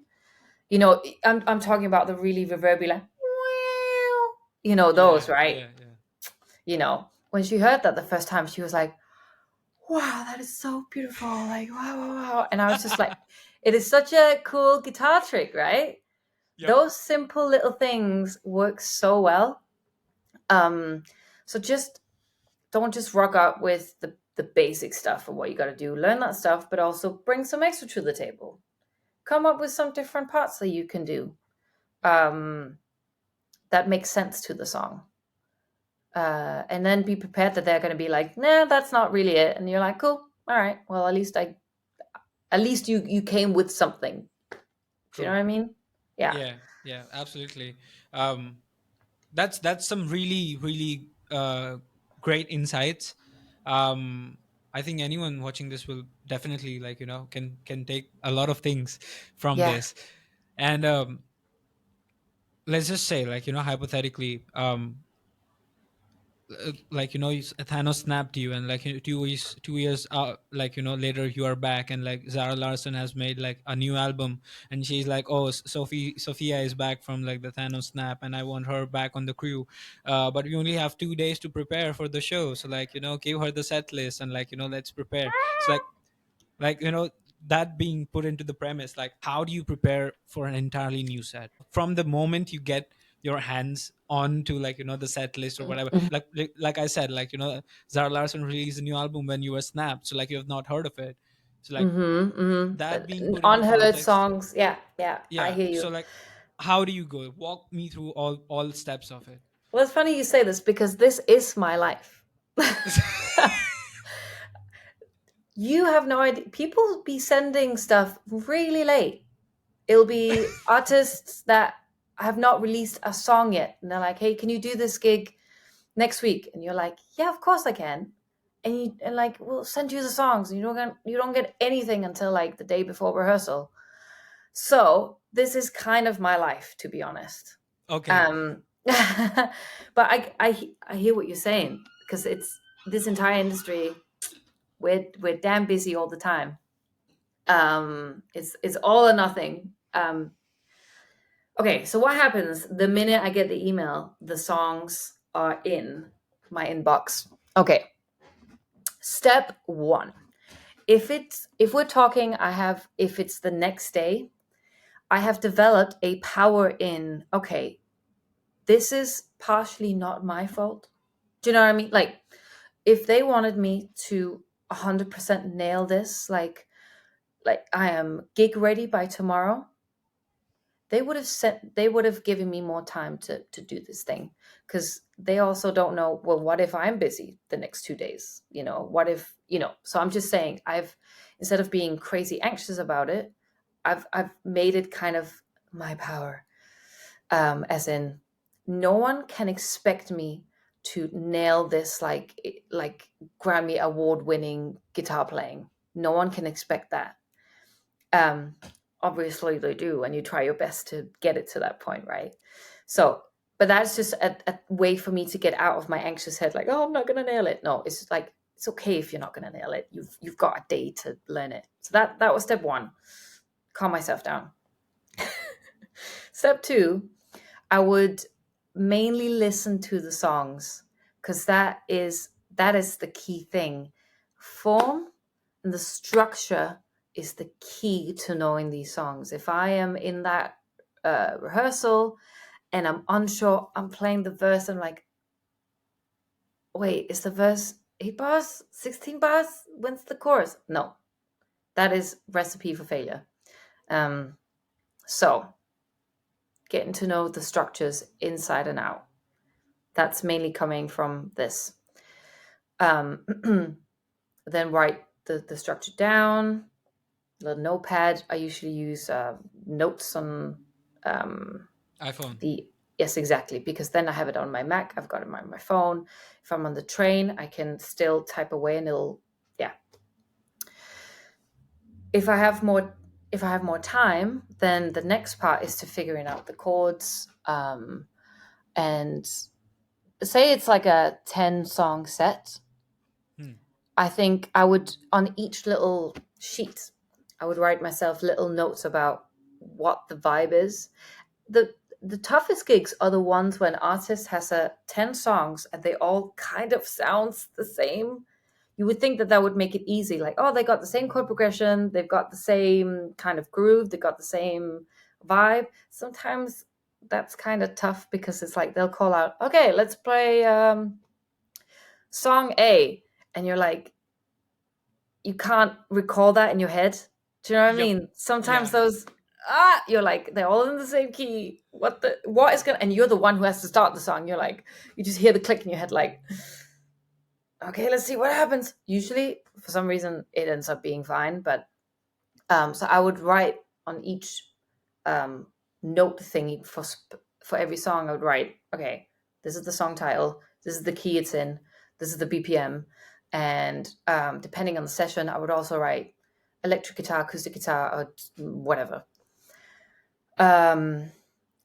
I'm talking about the really reverby, like, those, Yeah. right? Yeah. Yeah. When she heard that the first time, she was like, wow, that is so beautiful. Like, wow, wow, wow. And I was just like, it is such a cool guitar trick, right? Yep. Those simple little things work so well. Um, so just don't just rock up with the basic stuff of what you got to do. Learn that stuff, but also bring some extra to the table. Come up with some different parts that you can do um, that make sense to the song. And then be prepared that they're going to be like, nah, that's not really it. And you're like, cool. All right. Well, at least you came with something. Do you know True. what I mean? Yeah. Yeah. Yeah. Absolutely. Um, that's some really really great insights. um I think anyone watching this will definitely, like, can take a lot of things from Yeah. this. And let's just say, like, hypothetically, like, Thanos snapped you, and like, 2 years like, later you are back, and like Zara Larson has made like a new album, and she's like, oh, Sophia is back from like the Thanos snap, and I want her back on the crew. But we only have 2 days to prepare for the show, so like, give her the set list, and like, let's prepare. So like that being put into the premise, like, how do you prepare for an entirely new set from the moment you get your hands on to, like, the set list or whatever? Like I said, like, Zara Larson released a new album when you were snapped, so like you have not heard of it. So like that being put into Unheard context. songs. Yeah. Yeah. I Yeah, hear so you. like, how do you go? Walk me through all steps of it. Well, it's funny you say this because this is my life. You have no idea. People be sending stuff really late. It'll be artists that have not released a song yet. And they're like, hey, can you do this gig next week? And you're like, yeah, of course I can. And like, we'll send you the songs. And you don't get anything until like the day before rehearsal. So this is kind of my life, to be honest. Okay. But I hear what you're saying because it's this entire industry. We're damn busy all the time. It's all or nothing. Okay, so what happens the minute I get the email? The songs are in my inbox. Okay, step one. If we're talking, if it's the next day, I have developed a power in. Okay, this is partially not my fault. Do you know what I mean? Like, if they wanted me to 100% nail this, like, like I am gig ready by tomorrow, they would have given me more time to do this thing, because they also don't know, well, what if I'm busy the next 2 days, what if, so I'm just saying, I've, instead of being crazy anxious about it, I've made it kind of my power, as in, no one can expect me to nail this, like Grammy award winning guitar playing. No one can expect that. um Obviously they do, and you try your best to get it to that point, right? So, but that's just a way for me to get out of my anxious head, like, oh, I'm not gonna nail it. No, it's just like, it's okay if you're not gonna nail it. You've got a day to learn it. So that was step one. Calm myself down. Step two, I would mainly listen to the songs, because that is the key thing. Form and the structure is the key to knowing these songs. If I am in that rehearsal and I'm unsure, I'm playing the verse, I'm like, wait, is the verse 8 bars, 16 bars? When's the chorus? No, that is recipe for failure. So getting to know the structures inside and out. That's mainly coming from this. Um, then write the structure down. The notepad. I usually use notes on iPhone. the. Yes, exactly. Because then I have it on my Mac. I've got it on my phone. If I'm on the train, I can still type away, and it'll. Yeah. If I have more, if I have more time, then the next part is to figuring out the chords. And say it's like a 10 song set. Hmm. I think I would, on each little sheet, I would write myself little notes about what the vibe is. The toughest gigs are the ones when artist has a 10 songs and they all kind of sounds the same. You would think that that would make it easy, like, oh, they got the same chord progression, they've got the same kind of groove, they got the same vibe. Sometimes that's kind of tough, because it's like they'll call out, okay, let's play song A, and you're like, you can't recall that in your head. Do you know what I Yep. mean? Sometimes Yeah. those, you're like, they're all in the same key. What is gonna, and you're the one who has to start the song. You're like, you just hear the click in your head, like, okay, let's see what happens. Usually, for some reason, it ends up being fine. But so I would write on each um, note thingy for every song. I would write, okay, this is the song title, this is the key it's in, this is the BPM, and depending on the session, I would also write electric guitar, acoustic guitar, or whatever.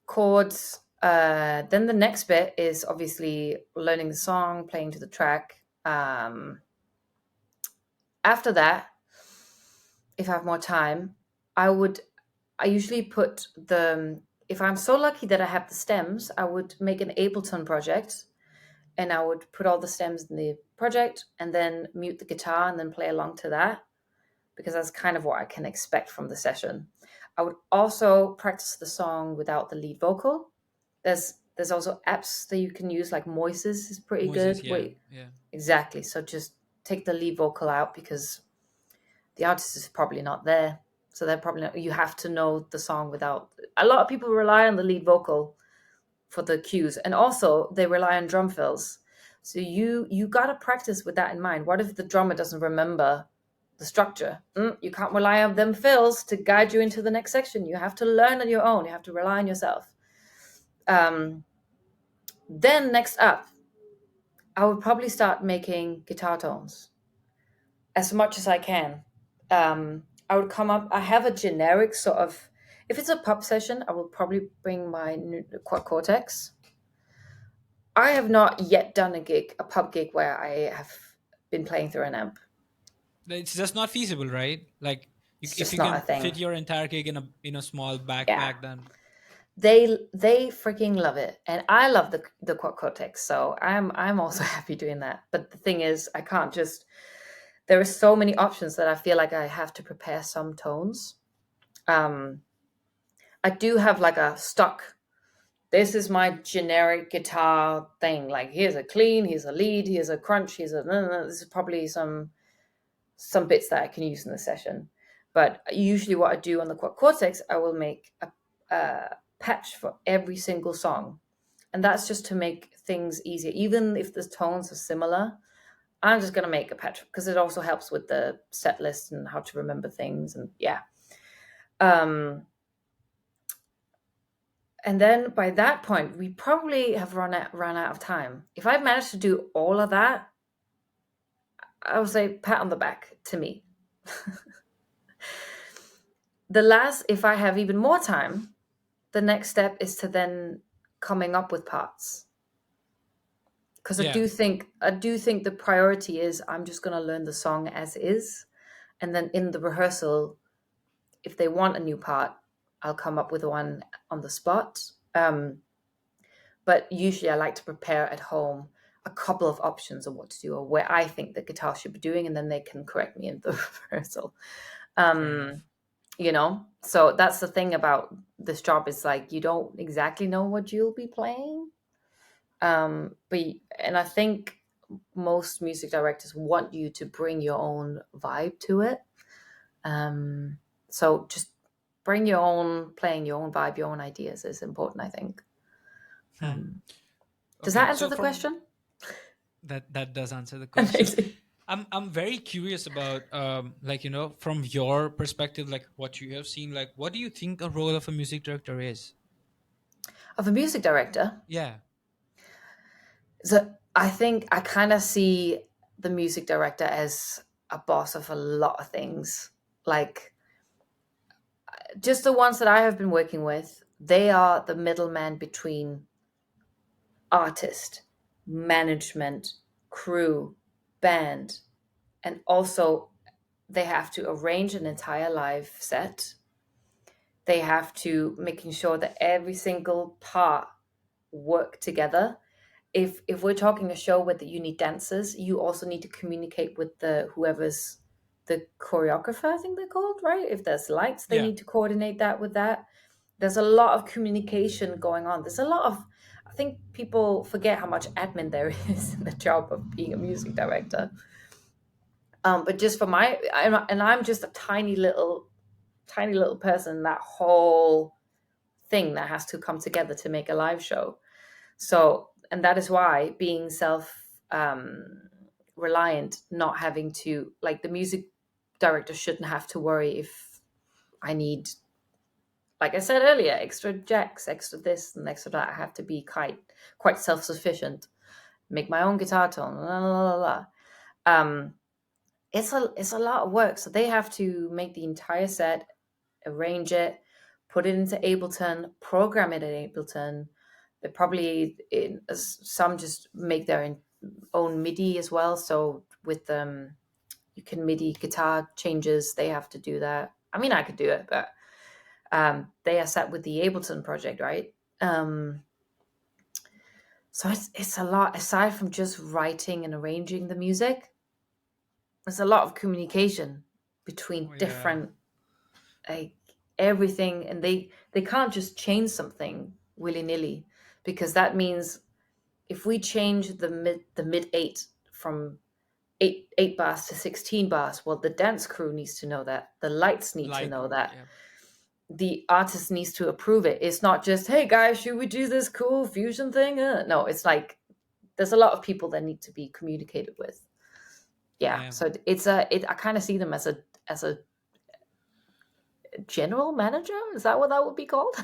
Chords. Then the next bit is obviously learning the song, playing to the track. After that, if I have more time, I usually put if I'm so lucky that I have the stems, I would make an Ableton project, and I would put all the stems in the project and then mute the guitar and then play along to that, because that's kind of what I can expect from the session. I would also practice the song without the lead vocal. There's also apps that you can use, like Moises is pretty Moses. good. Yeah. Wait, Yeah. exactly. So just take the lead vocal out, because the artist is probably not there. So they're probably not, you have to know the song without. A lot of people rely on the lead vocal for the cues, and also they rely on drum fills. So you got to practice with that in mind. What if the drummer doesn't remember the structure? You can't rely on them fills to guide you into the next section. You have to learn on your own. You have to rely on yourself. Then next up, I would probably start making guitar tones as much as I can. I would come up. I have a generic sort of. If it's a pub session, I will probably bring my quad cortex. I have not yet done a pub gig where I have been playing through an amp. It's just not feasible, right? Like, It's if just you not a can thing. fit your entire cake in a small Yeah, backpack, then they freaking love it, and I love the quad cortex. So I'm also happy doing that. But the thing is, I can't just. There are so many options that I feel like I have to prepare some tones. Um, I do have like a stock. This is my generic guitar thing. Like, here's a clean, here's a lead, here's a crunch, here's a. This is probably some bits that I can use in the session. But usually, what I do on the Quad Cortex, I will make a patch for every single song, and that's just to make things easier. Even if the tones are similar, I'm just gonna make a patch because it also helps with the set list and how to remember things. And yeah, um, and then by that point, we probably have run out of time. If I've managed to do all of that, I would say pat on the back to me. The last, if I have even more time, the next step is to then coming up with parts. Because Yeah. I do think the priority is I'm just gonna learn the song as is, and then in the rehearsal, if they want a new part, I'll come up with one on the spot. But usually, I like to prepare at home a couple of options of what to do or where I think the guitar should be doing, and then they can correct me in the rehearsal. Fair enough. So that's the thing about this job is like you don't exactly know what you'll be playing. But and I think most music directors want you to bring your own vibe to it. So just bring your own playing, your own vibe, your own ideas is important, I think. Hmm. Does Okay, that answer so the from question? that does answer the question. Amazing. I'm very curious about like from your perspective, like what you have seen, like what do you think a role of a music director is? Of a music director, Yeah. so I think I kind of see the music director as a boss of a lot of things. Like just the ones that I have been working with, they are the middleman between artist, management, crew, band, and also they have to arrange an entire live set. They have to making sure that every single part work together. If we're talking a show where you need dancers, you also need to communicate with the whoever's the choreographer, I think they're called, right? If there's lights, they Yeah. need to coordinate that with that. There's a lot of communication going on. There's a lot of, I think people forget how much admin there is in the job of being a music director. But just for and I'm just a tiny little person. That whole thing that has to come together to make a live show. So, and that is why being self reliant, not having to, like, the music director shouldn't have to worry if I need, like I said earlier, extra jacks, extra this and extra that. I have to be quite self sufficient, make my own guitar tone, la la la la. Um, it's a lot of work. So they have to make the entire set, arrange it, put it into Ableton, program it in Ableton. They probably some just make their own MIDI as well. So with you can MIDI guitar changes. They have to do that. I mean, I could do it, but they are set with the Ableton project, right? So it's a lot. Aside from just writing and arranging the music, there's a lot of communication between Oh yeah. different, like, everything, and they can't just change something willy-nilly, because that means if we change the mid eight from eight bars to 16 bars, well, the dance crew needs to know that, the lights need to Light know work. that, Yeah. the artist needs to approve it. It's not just, hey guys, should we do this cool fusion thing? No, it's like there's a lot of people that need to be communicated with. Yeah, Yeah. so I kind of see them as a general manager. Is that what that would be called?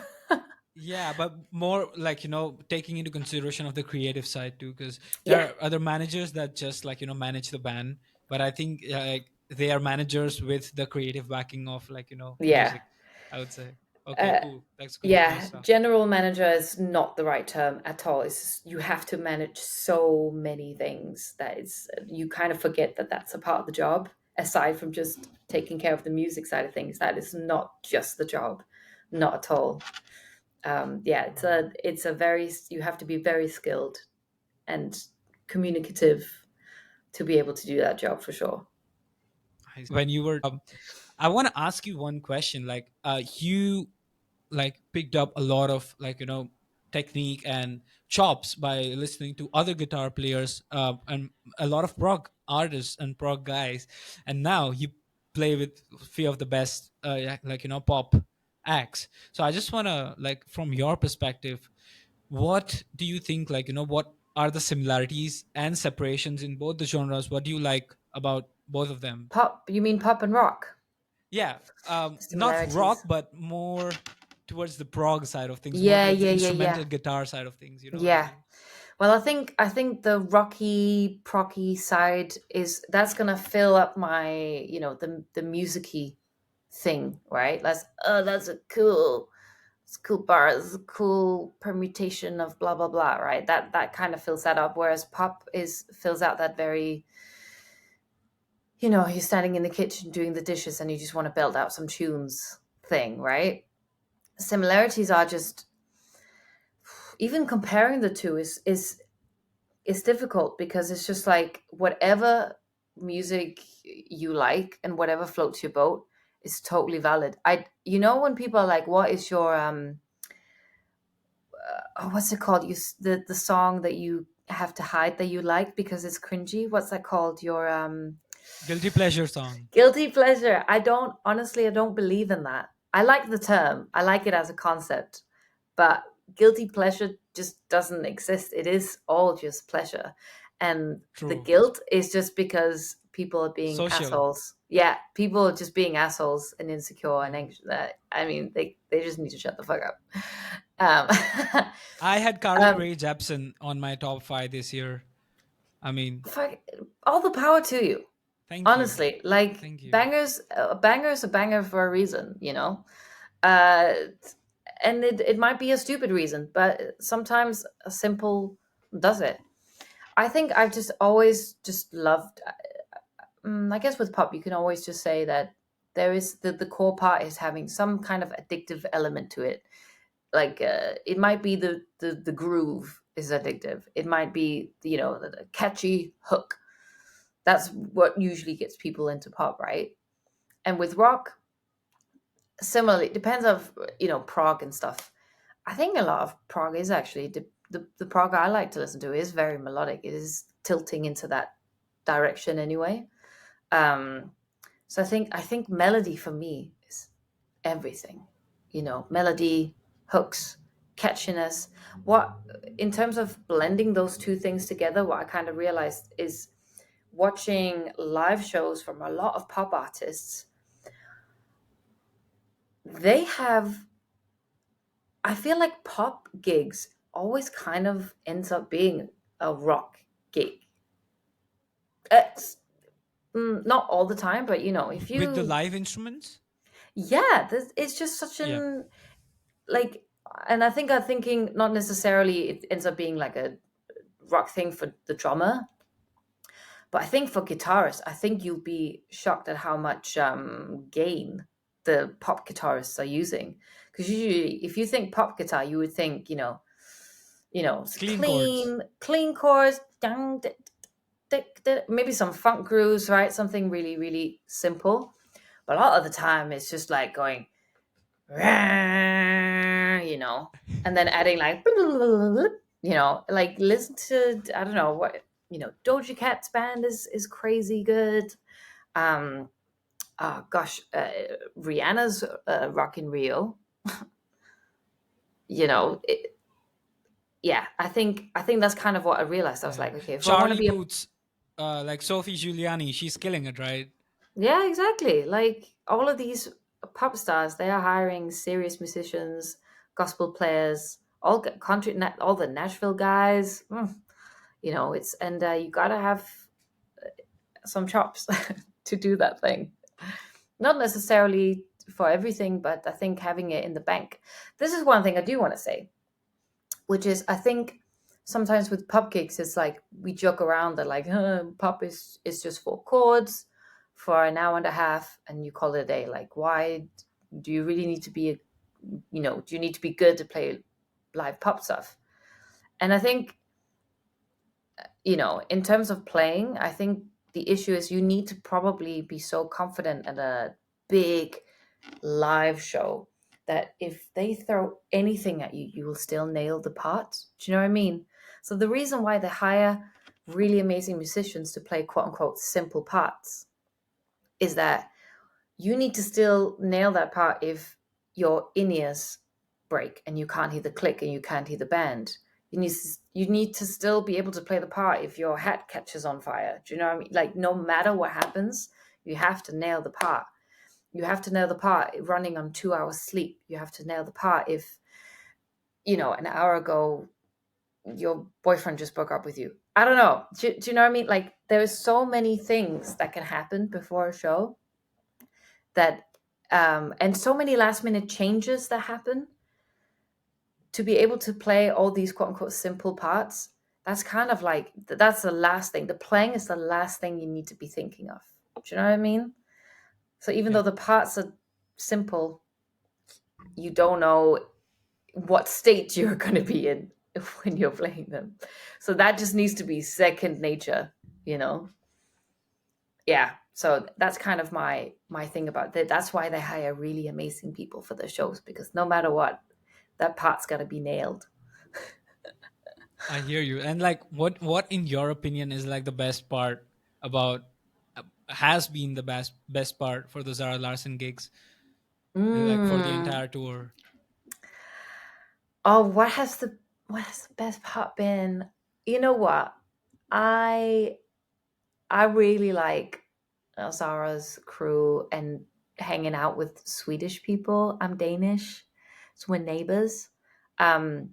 Yeah, but more like taking into consideration of the creative side too, because there Yeah, are other managers that just like manage the band, but I think like they are managers with the creative backing of like yeah. music, I would say. Okay, Uh, cool, that's good to know yeah, stuff. general manager is not the right term at all. It's just, you have to manage so many things that it's you kind of forget that that's a part of the job. Aside from just taking care of the music side of things, that is not just the job, not at all. Yeah, Wow. it's a very, you have to be very skilled and communicative to be able to do that job for sure. When you were I want to ask you one question, like you like picked up a lot of like technique and chops by listening to other guitar players and a lot of prog artists and prog guys, and now you play with few of the best yeah, like pop acts. So I just want to, like, from your perspective, what do you think, like, what are the similarities and separations in both the genres? What do you like about both of them? Pop, you mean pop and rock? Yeah, The not rock, similarities. but more towards the prog side of things, more Yeah, towards the yeah, yeah, yeah. instrumental guitar side of things, you know what I Yeah. mean? Well, I think the rocky procky side is that's gonna fill up my, the musicy thing, right? That's a cool, it's a cool bar, it's a cool permutation of blah blah blah, right? That kind of fills that up. Whereas pop is fills out that very, you're standing in the kitchen doing the dishes and you just want to belt out some tunes thing, right? Similarities are just, even comparing the two is it's difficult because it's just like whatever music you like and whatever floats your boat is totally valid. When people are like, what is your what's it called, the song that you have to hide that you like because it's cringy, what's that called, your Guilty pleasure song. guilty pleasure. I don't believe in that. I like the term, I like it as a concept, but guilty pleasure just doesn't exist. It is all just pleasure. And the True. guilt is just because people are being Social. assholes. Yeah, people are just being assholes and insecure and Mm. anxious. I mean, they just need to shut the fuck up. Um, I had Carly um, Rae Jepsen on my top 5 this year. I mean, fuck, all the power to you. thank you. Honestly, like Thank you. bangers, a banger's a banger for a reason, Uh, and it might be a stupid reason, but sometimes a simple does it. I think I've just always just loved. I guess with pop, you can always just say that there is the core part is having some kind of addictive element to it. Like it might be the groove is addictive. It might be the catchy hook. That's what usually gets people into pop, right? And with rock, similarly, it depends of prog and stuff. I think a lot of prog is actually the prog I like to listen to is very melodic. It is tilting into that direction anyway. Um, so I think melody for me is everything. Melody, hooks, catchiness. What in terms of blending those two things together, what I kind of realized is watching live shows from a lot of pop artists, they have I feel like pop gigs always kind of ends up being a rock gig. It's not all the time, but if With the you, live instruments? yeah, it's just such Yeah. an like, and I think I'm thinking not necessarily it ends up being like a rock thing for the drummer, but I think for guitarists, I think you'll be shocked at how much gain the pop guitarists are using. Because usually, if you think pop guitar, you would think it's Clean chords. clean chords, dang, maybe some funk grooves, right? Something really, really simple. But a lot of the time, it's just like going, and then adding like, like listen to, I don't know what, Doja Cat's band is crazy good. Um, oh gosh, Rihanna's Rock in Rio. It, yeah, I think that's kind of what I realized. I was Yeah. like, okay, if I want to Charlie be a Puth's, like Sophie Giuliani, she's killing it, right? yeah, exactly. Like all of these pop stars, they are hiring serious musicians, gospel players, all the Nashville guys. It's and you gotta have some chops to do that thing. Not necessarily for everything, but I think having it in the bank. This is one thing I do want to say, which is I think sometimes with pop gigs, it's like we joke around that like pop is just 4 chords for an hour and a half, and you call it a day. Like, why do you really need to be do you need to be good to play live pop stuff? And I think in terms of playing, I think the issue is you need to probably be so confident at a big live show that if they throw anything at you, you will still nail the part. Do you know what I mean? So the reason why they hire really amazing musicians to play quote unquote simple parts is that you need to still nail that part if your in-ears break and you can't hear the click and you can't hear the band. You need to still be able to play the part if your hat catches on fire. Do you know what I mean? Like, no matter what happens, you have to nail the part. You have to nail the part running on 2 hours sleep. You have to nail the part if, an hour ago your boyfriend just broke up with you. I don't know. Do you know what I mean? Like, there's so many things that can happen before a show, that and so many last minute changes that happen, to be able to play all these quote unquote simple parts. That's kind of like, that's the last thing. The playing is the last thing you need to be thinking of. Do you know what I mean? So even Yeah. though the parts are simple, you don't know what state you're going to be in when you're playing them. So that just needs to be second nature, you know? Yeah. So that's kind of my thing about that. That's why they hire really amazing people for their shows, because no matter what, that part's got to be nailed. I hear you. And like, what in your opinion is like the best part about has been the best part for the Zara Larson gigs, like for the Mm. entire tour? Oh, what has the best part been? You know what? I I really like Zara's crew and hanging out with Swedish people. I'm Danish, so we're neighbors. Um,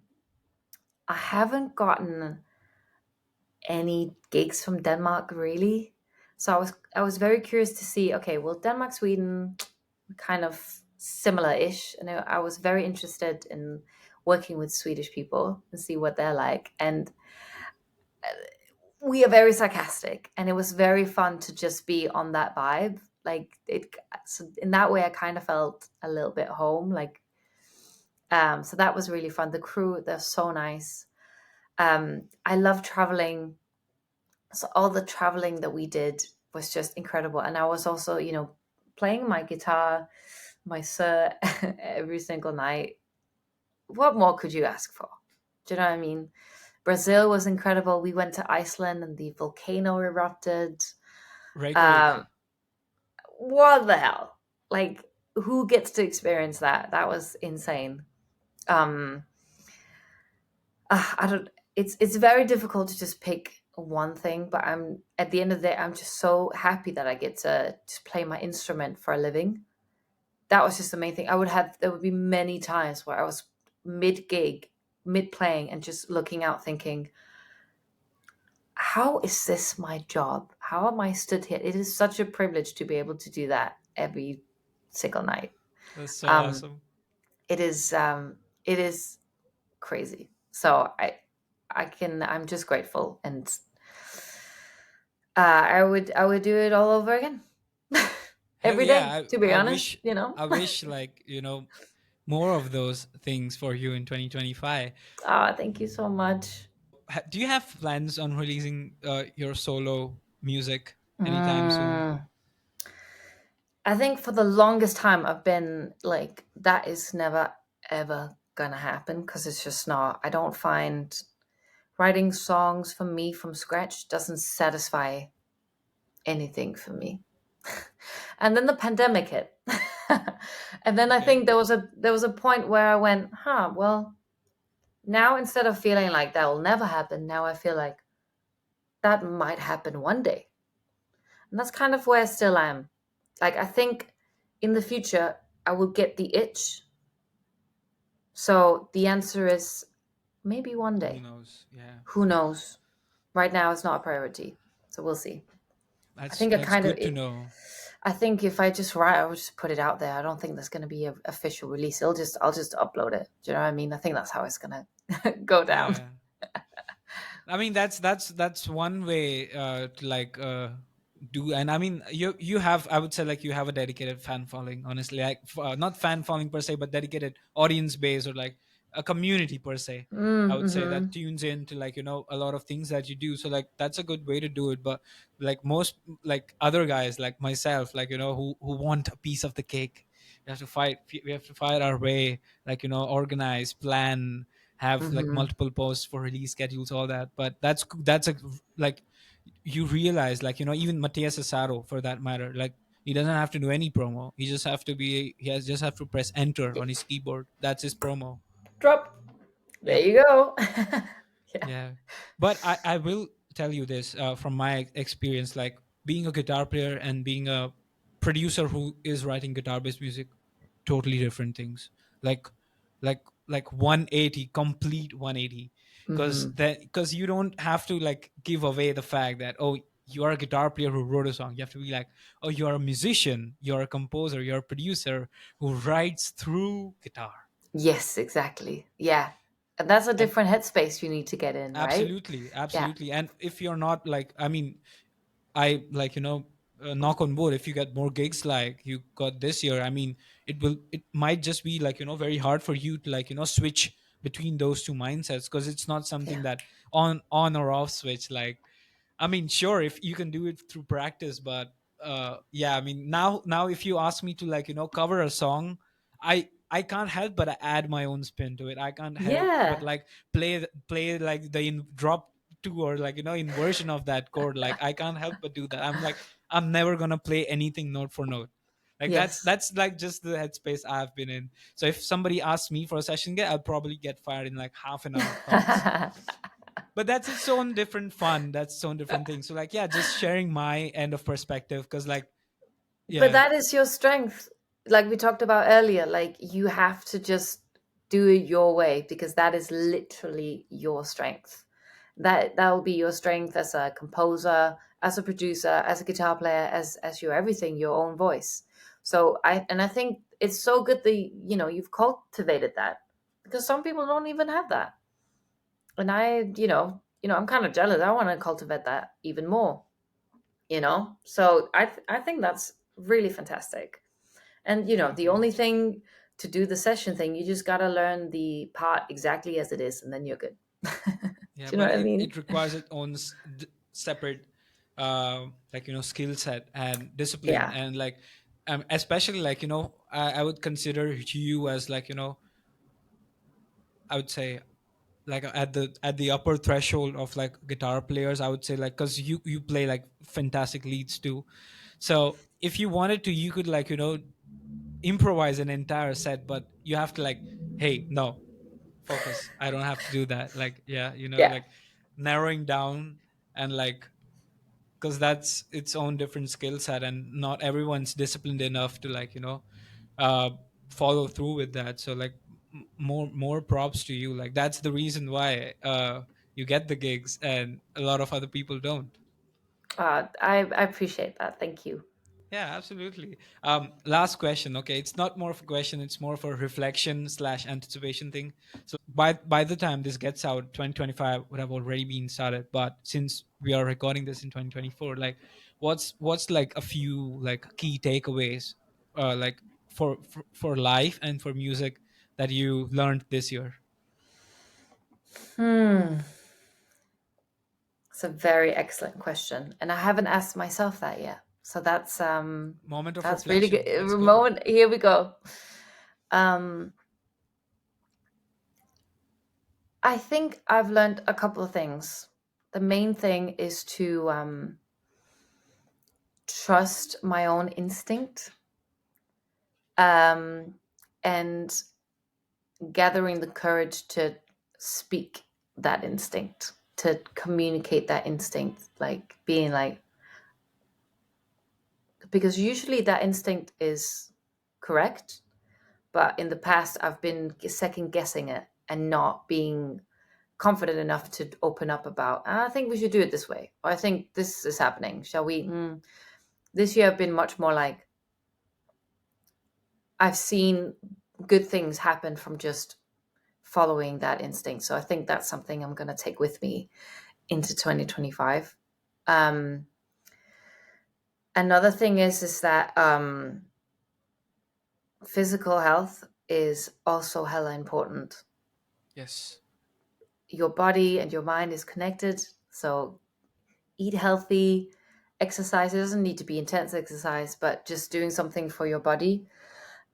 I haven't gotten any gigs from Denmark really, so I was very curious to see. Okay, well, Denmark, Sweden, kind of similar-ish, and I was very interested in working with Swedish people and see what they're like. And we are very sarcastic, and it was very fun to just be on that vibe. Like, it, so in that way I kind of felt a little bit home, like, so that was really fun. The crew, they're so nice. I love traveling, so all the traveling that we did was just incredible. And I was also, playing my guitar, my sir, every single night. What more could you ask for? Do you know what I mean? Brazil was incredible. We went to Iceland and the volcano erupted. Reykjavik. Um, what the hell? Like, who gets to experience that? That was insane. Um, I don't. It's very difficult to just pick one thing, but I'm at the end of the day, I'm just so happy that I get to just play my instrument for a living. That was just the main thing. There would be many times where I was mid gig, mid playing, and just looking out, thinking, how is this my job? How am I stood here? It is such a privilege to be able to do that every single night. That's so Um, awesome. it is crazy. So I'm just grateful, and I would do it all over again. Hell Every yeah. day, to be I honest, wish you know. I wish like, more of those things for you in 2025. Ah, thank you so much. Do you have plans on releasing your solo music anytime soon? Mm. I think for the longest time I've been like, that is never ever gonna happen, because it's just not. I don't find writing songs for me from scratch doesn't satisfy anything for me. And then the pandemic hit. And then I Okay. think there was a point where I went, well, now instead of feeling like that will never happen, now I feel like that might happen one day. And that's kind of where I still am. Like, I think in the future I will get the itch. So the answer is maybe one Who day. knows? Yeah. Who knows? Right now it's not a priority. So we'll see. I That's think I that's kind of good to know. I think if I just write, I would just put it out there. I don't think there's going to be an official release. I'll just upload it. Do you know what I mean? I think that's how it's going to go down. Yeah. I mean, that's one way to like do. And I mean, you have, I would say, like, you have a dedicated fan following, honestly, like not fan following per se, but dedicated audience base, or like a community per se, I would say, Mm-hmm. that tunes in to, like, a lot of things that you do. So like that's a good way to do it. But like most, like other guys like myself, like, who want a piece of the cake, we have to fight our way, like, organize, plan, have like Mm-hmm. multiple posts for release schedules, all that. But that's a, like, you realize, like, even Matthias Asaro, for that matter, like, He doesn't have to do any promo. He has just have to press enter on his keyboard. That's his promo. Drop. There Yep. you go. Yeah. Yeah, but I will tell you this from my experience, like being a guitar player and being a producer who is writing guitar based music, totally different things. Like like 180, complete 180. Hmm. Because you don't have to like give away the fact that, oh, you are a guitar player who wrote a song. You have to be like, oh, you are a musician, you're a composer, you're a producer who writes through guitar. Yes, exactly. Yeah. And that's a And different headspace you need to get in, right? absolutely, Yeah. absolutely. And if you're not like, I mean, I like, knock on wood, if you get more gigs like you got this year, I mean, it might just be like, very hard for you to like, switch between those two mindsets, because it's not something Yeah. that on or off switch. Like, I mean, sure, if you can do it through practice, but yeah, I mean, now if you ask me to like, cover a song, I can't help but add my own spin to it. I can't help but Yeah. like play like the drop two, or like, inversion of that chord. Like, I can't help but do that. I'm like, I'm never gonna play anything note for note. Like, that's Yes. that's like just the headspace I've been in. So if somebody asks me for a session get, I'll probably get fired in like half an hour tops. But that's its own different fun. That's its own different thing. So like, yeah, just sharing my end of perspective, because like, But yeah, that is your strength. Like we talked about earlier, like you have to just do it your way because that is literally your strength. That will be your strength as a composer, as a producer, as a guitar player, as your everything, your own voice. So I think it's so good that you've cultivated that because some people don't even have that. And I'm kind of jealous. I want to cultivate that even more, So I think that's really fantastic. And thank the you. only thing to do the session thing, you just got to learn the part exactly as it is and then you're good. Yeah, Do you know but what I it mean? requires its own separate like, skill set and discipline. Yeah. And like, especially like, I would consider you as like, I would say, like at the upper threshold of like guitar players, I would say, like, because you play like fantastic leads too. So if you wanted to, you could like, improvise an entire set, but you have to like, hey, no, focus, I don't have to do that. Like, yeah, Yeah. like narrowing down, and like, because that's its own different skill set, and not everyone's disciplined enough to like, uh follow through with that. So like, more props to you. Like, that's the reason why you get the gigs and a lot of other people don't. I appreciate that. Thank you. Yeah, absolutely. Last question. Okay, it's not more of a question, it's more of a reflection slash anticipation thing. So by the time this gets out, 2025 would have already been started. But since we are recording this in 2024, like, what's like a few like key takeaways, like for life and for music, that you learned this year? Hmm. It's a very excellent question. And I haven't asked myself that yet. So Moment of that's really good. reflection. Let's go. Moment, here we go. Um I think I've learned a couple of things. The main thing is to trust my own instinct, um, and gathering the courage to speak that instinct, to communicate that instinct, like being like, because usually that instinct is correct, but in the past I've been second guessing it and not being confident enough to open up about, I think we should do it this way, or I think this is happening. Shall we? This year I've been much more like, I've seen good things happen from just following that instinct. So I think that's something I'm going to take with me into 2025. Um, Another thing is that physical health is also hella important. Yes. Your body and your mind is connected. So eat healthy, exercise. It doesn't need to be intense exercise, but just doing something for your body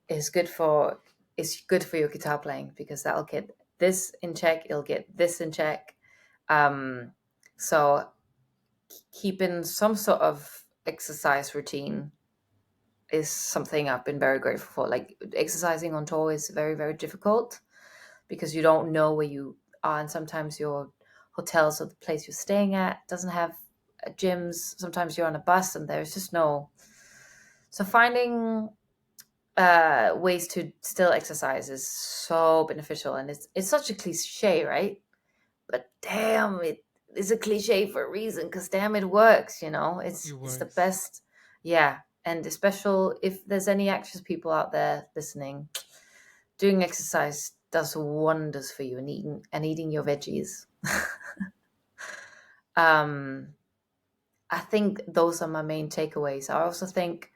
is good for your guitar playing because that'll get this in check, it'll get this in check. So keeping some sort of exercise routine is something I've been very grateful for. Like exercising on tour is very, very difficult because you don't know where you are, and sometimes your hotels or the place you're staying at doesn't have gyms. Sometimes you're on a bus and there's just no. So finding ways to still exercise is so beneficial, and it's such a cliche, right? But damn, it is a cliche for a reason because damn, it works. It It's the works. best. Yeah, and especially if there's any anxious people out there listening, doing exercise does wonders for you, and eating your veggies. um, I think those are my main takeaways. I also think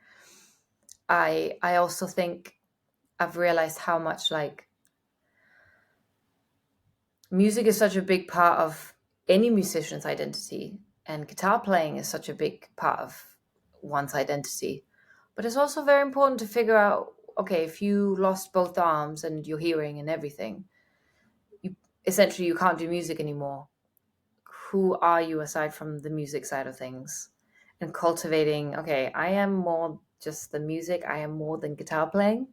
I've realized how much like music is such a big part of any musician's identity, and guitar playing is such a big part of one's identity. But it's also very important to figure out, okay, if you lost both arms and your hearing and everything, you essentially you can't do music anymore. Who are you aside from the music side of things? And cultivating, okay, I am more just the music, I am more than guitar playing.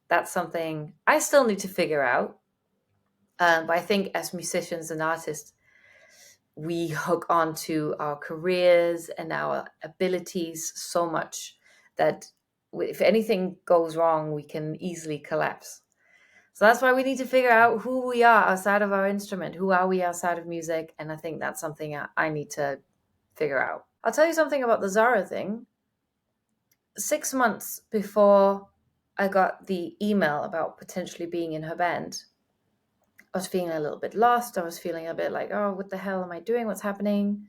That's something I still need to figure out. But I think as musicians and artists, we hook onto our careers and our abilities so much that if anything goes wrong, we can easily collapse. So that's why we need to figure out who we are outside of our instrument. Who are we outside of music? And I think that's something I need to figure out. I'll tell you something about the Zara thing. 6 months before I got the email about potentially being in her band, I was feeling a little bit lost. I was feeling a bit like, oh, what the hell am I doing? What's happening?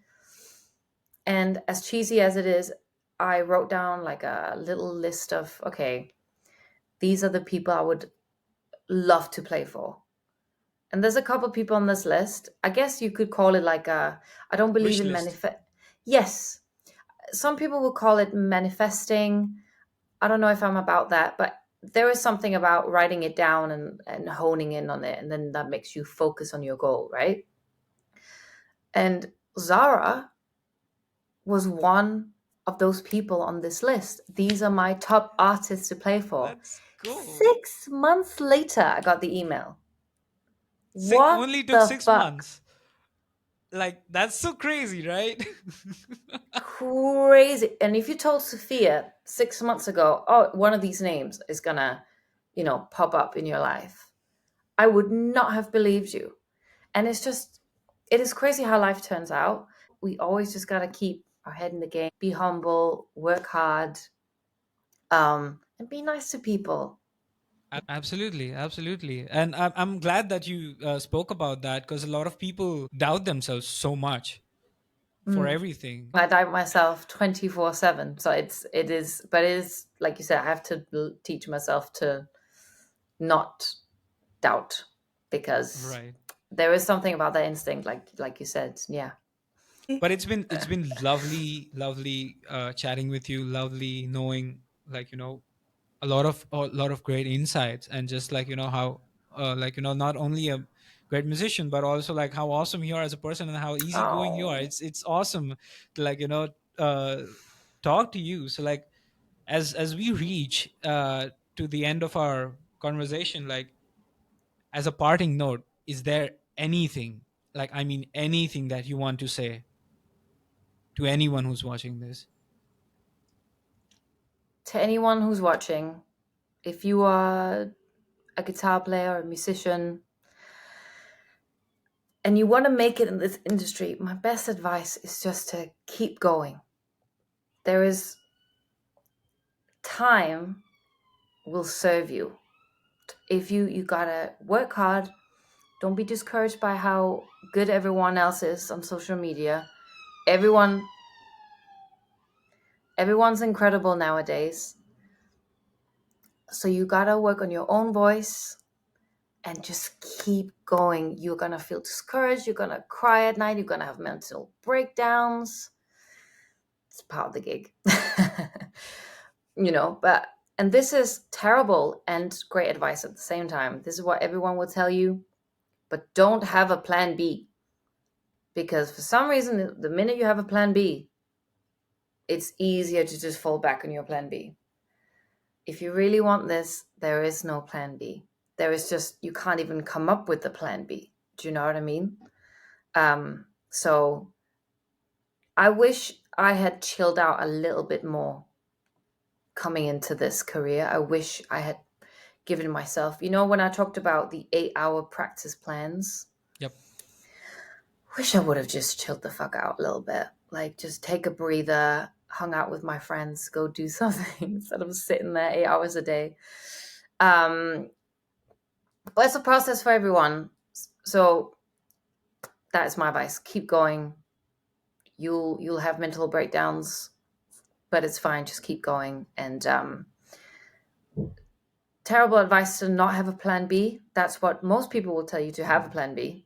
And as cheesy as it is, I wrote down like a little list of, okay, these are the people I would love to play for. And there's a couple of people on this list. I guess you could call it like I don't believe Wish in list. manifest. Yes, some people will call it manifesting. I don't know if I'm about that, but there is something about writing it down and honing in on it. And then that makes you focus on your goal, right? And Zara was one of those people on this list. These are my top artists to play for. That's cool. 6 months later, I got the email. Six What only took the 6 months. fuck? Like that's so crazy, right? Crazy. And if you told Sophia 6 months ago, oh, one of these names is gonna, pop up in your life, I would not have believed you. And it is crazy how life turns out. We always just gotta keep our head in the game, be humble, work hard, and be nice to people. Absolutely, absolutely. And I'm glad that you spoke about that because a lot of people doubt themselves so much for Mm. everything. I doubt myself 24/7. So but it is, like you said, I have to teach myself to not doubt because Right. there is something about that instinct, like you said. Yeah. But it's been lovely, lovely chatting with you. Lovely knowing, like a lot of great insights, and just like how not only a great musician but also like how awesome you are as a person and how easygoing you are. Oh. It's awesome to uh talk to you. So like as we reach to the end of our conversation, like as a parting note, is there anything, like I mean anything that you want to say to anyone who's watching this? To anyone who's watching, if you are a guitar player or a musician and you want to make it in this industry, my best advice is just to keep going. There is time will serve you. If you gotta work hard, don't be discouraged by how good everyone else is on social media. Everyone everyone's incredible nowadays. So you gotta work on your own voice and just keep going. You're gonna feel discouraged, you're gonna cry at night, you're gonna have mental breakdowns. It's part of the gig. But and this is terrible and great advice at the same time. This is what everyone will tell you, but don't have a plan B. Because for some reason, the minute you have a plan B, it's easier to just fall back on your plan B. If you really want this, there is no plan B. There is just, you can't even come up with the plan B. Do you know what I mean? So I wish I had chilled out a little bit more coming into this career. I wish I had given myself, when I talked about the 8-hour practice plans, Yep. wish I would have just chilled the fuck out a little bit. Like, just take a breather, hung out with my friends, go do something instead of sitting there 8 hours a day. But it's a process for everyone. So that's my advice. Keep going. You'll have mental breakdowns, but it's fine. Just keep going. And terrible advice to not have a plan B. That's what most people will tell you, to have a plan B.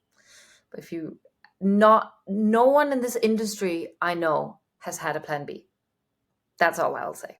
But if you not, no one in this industry I know has had a plan B. That's all I'll say.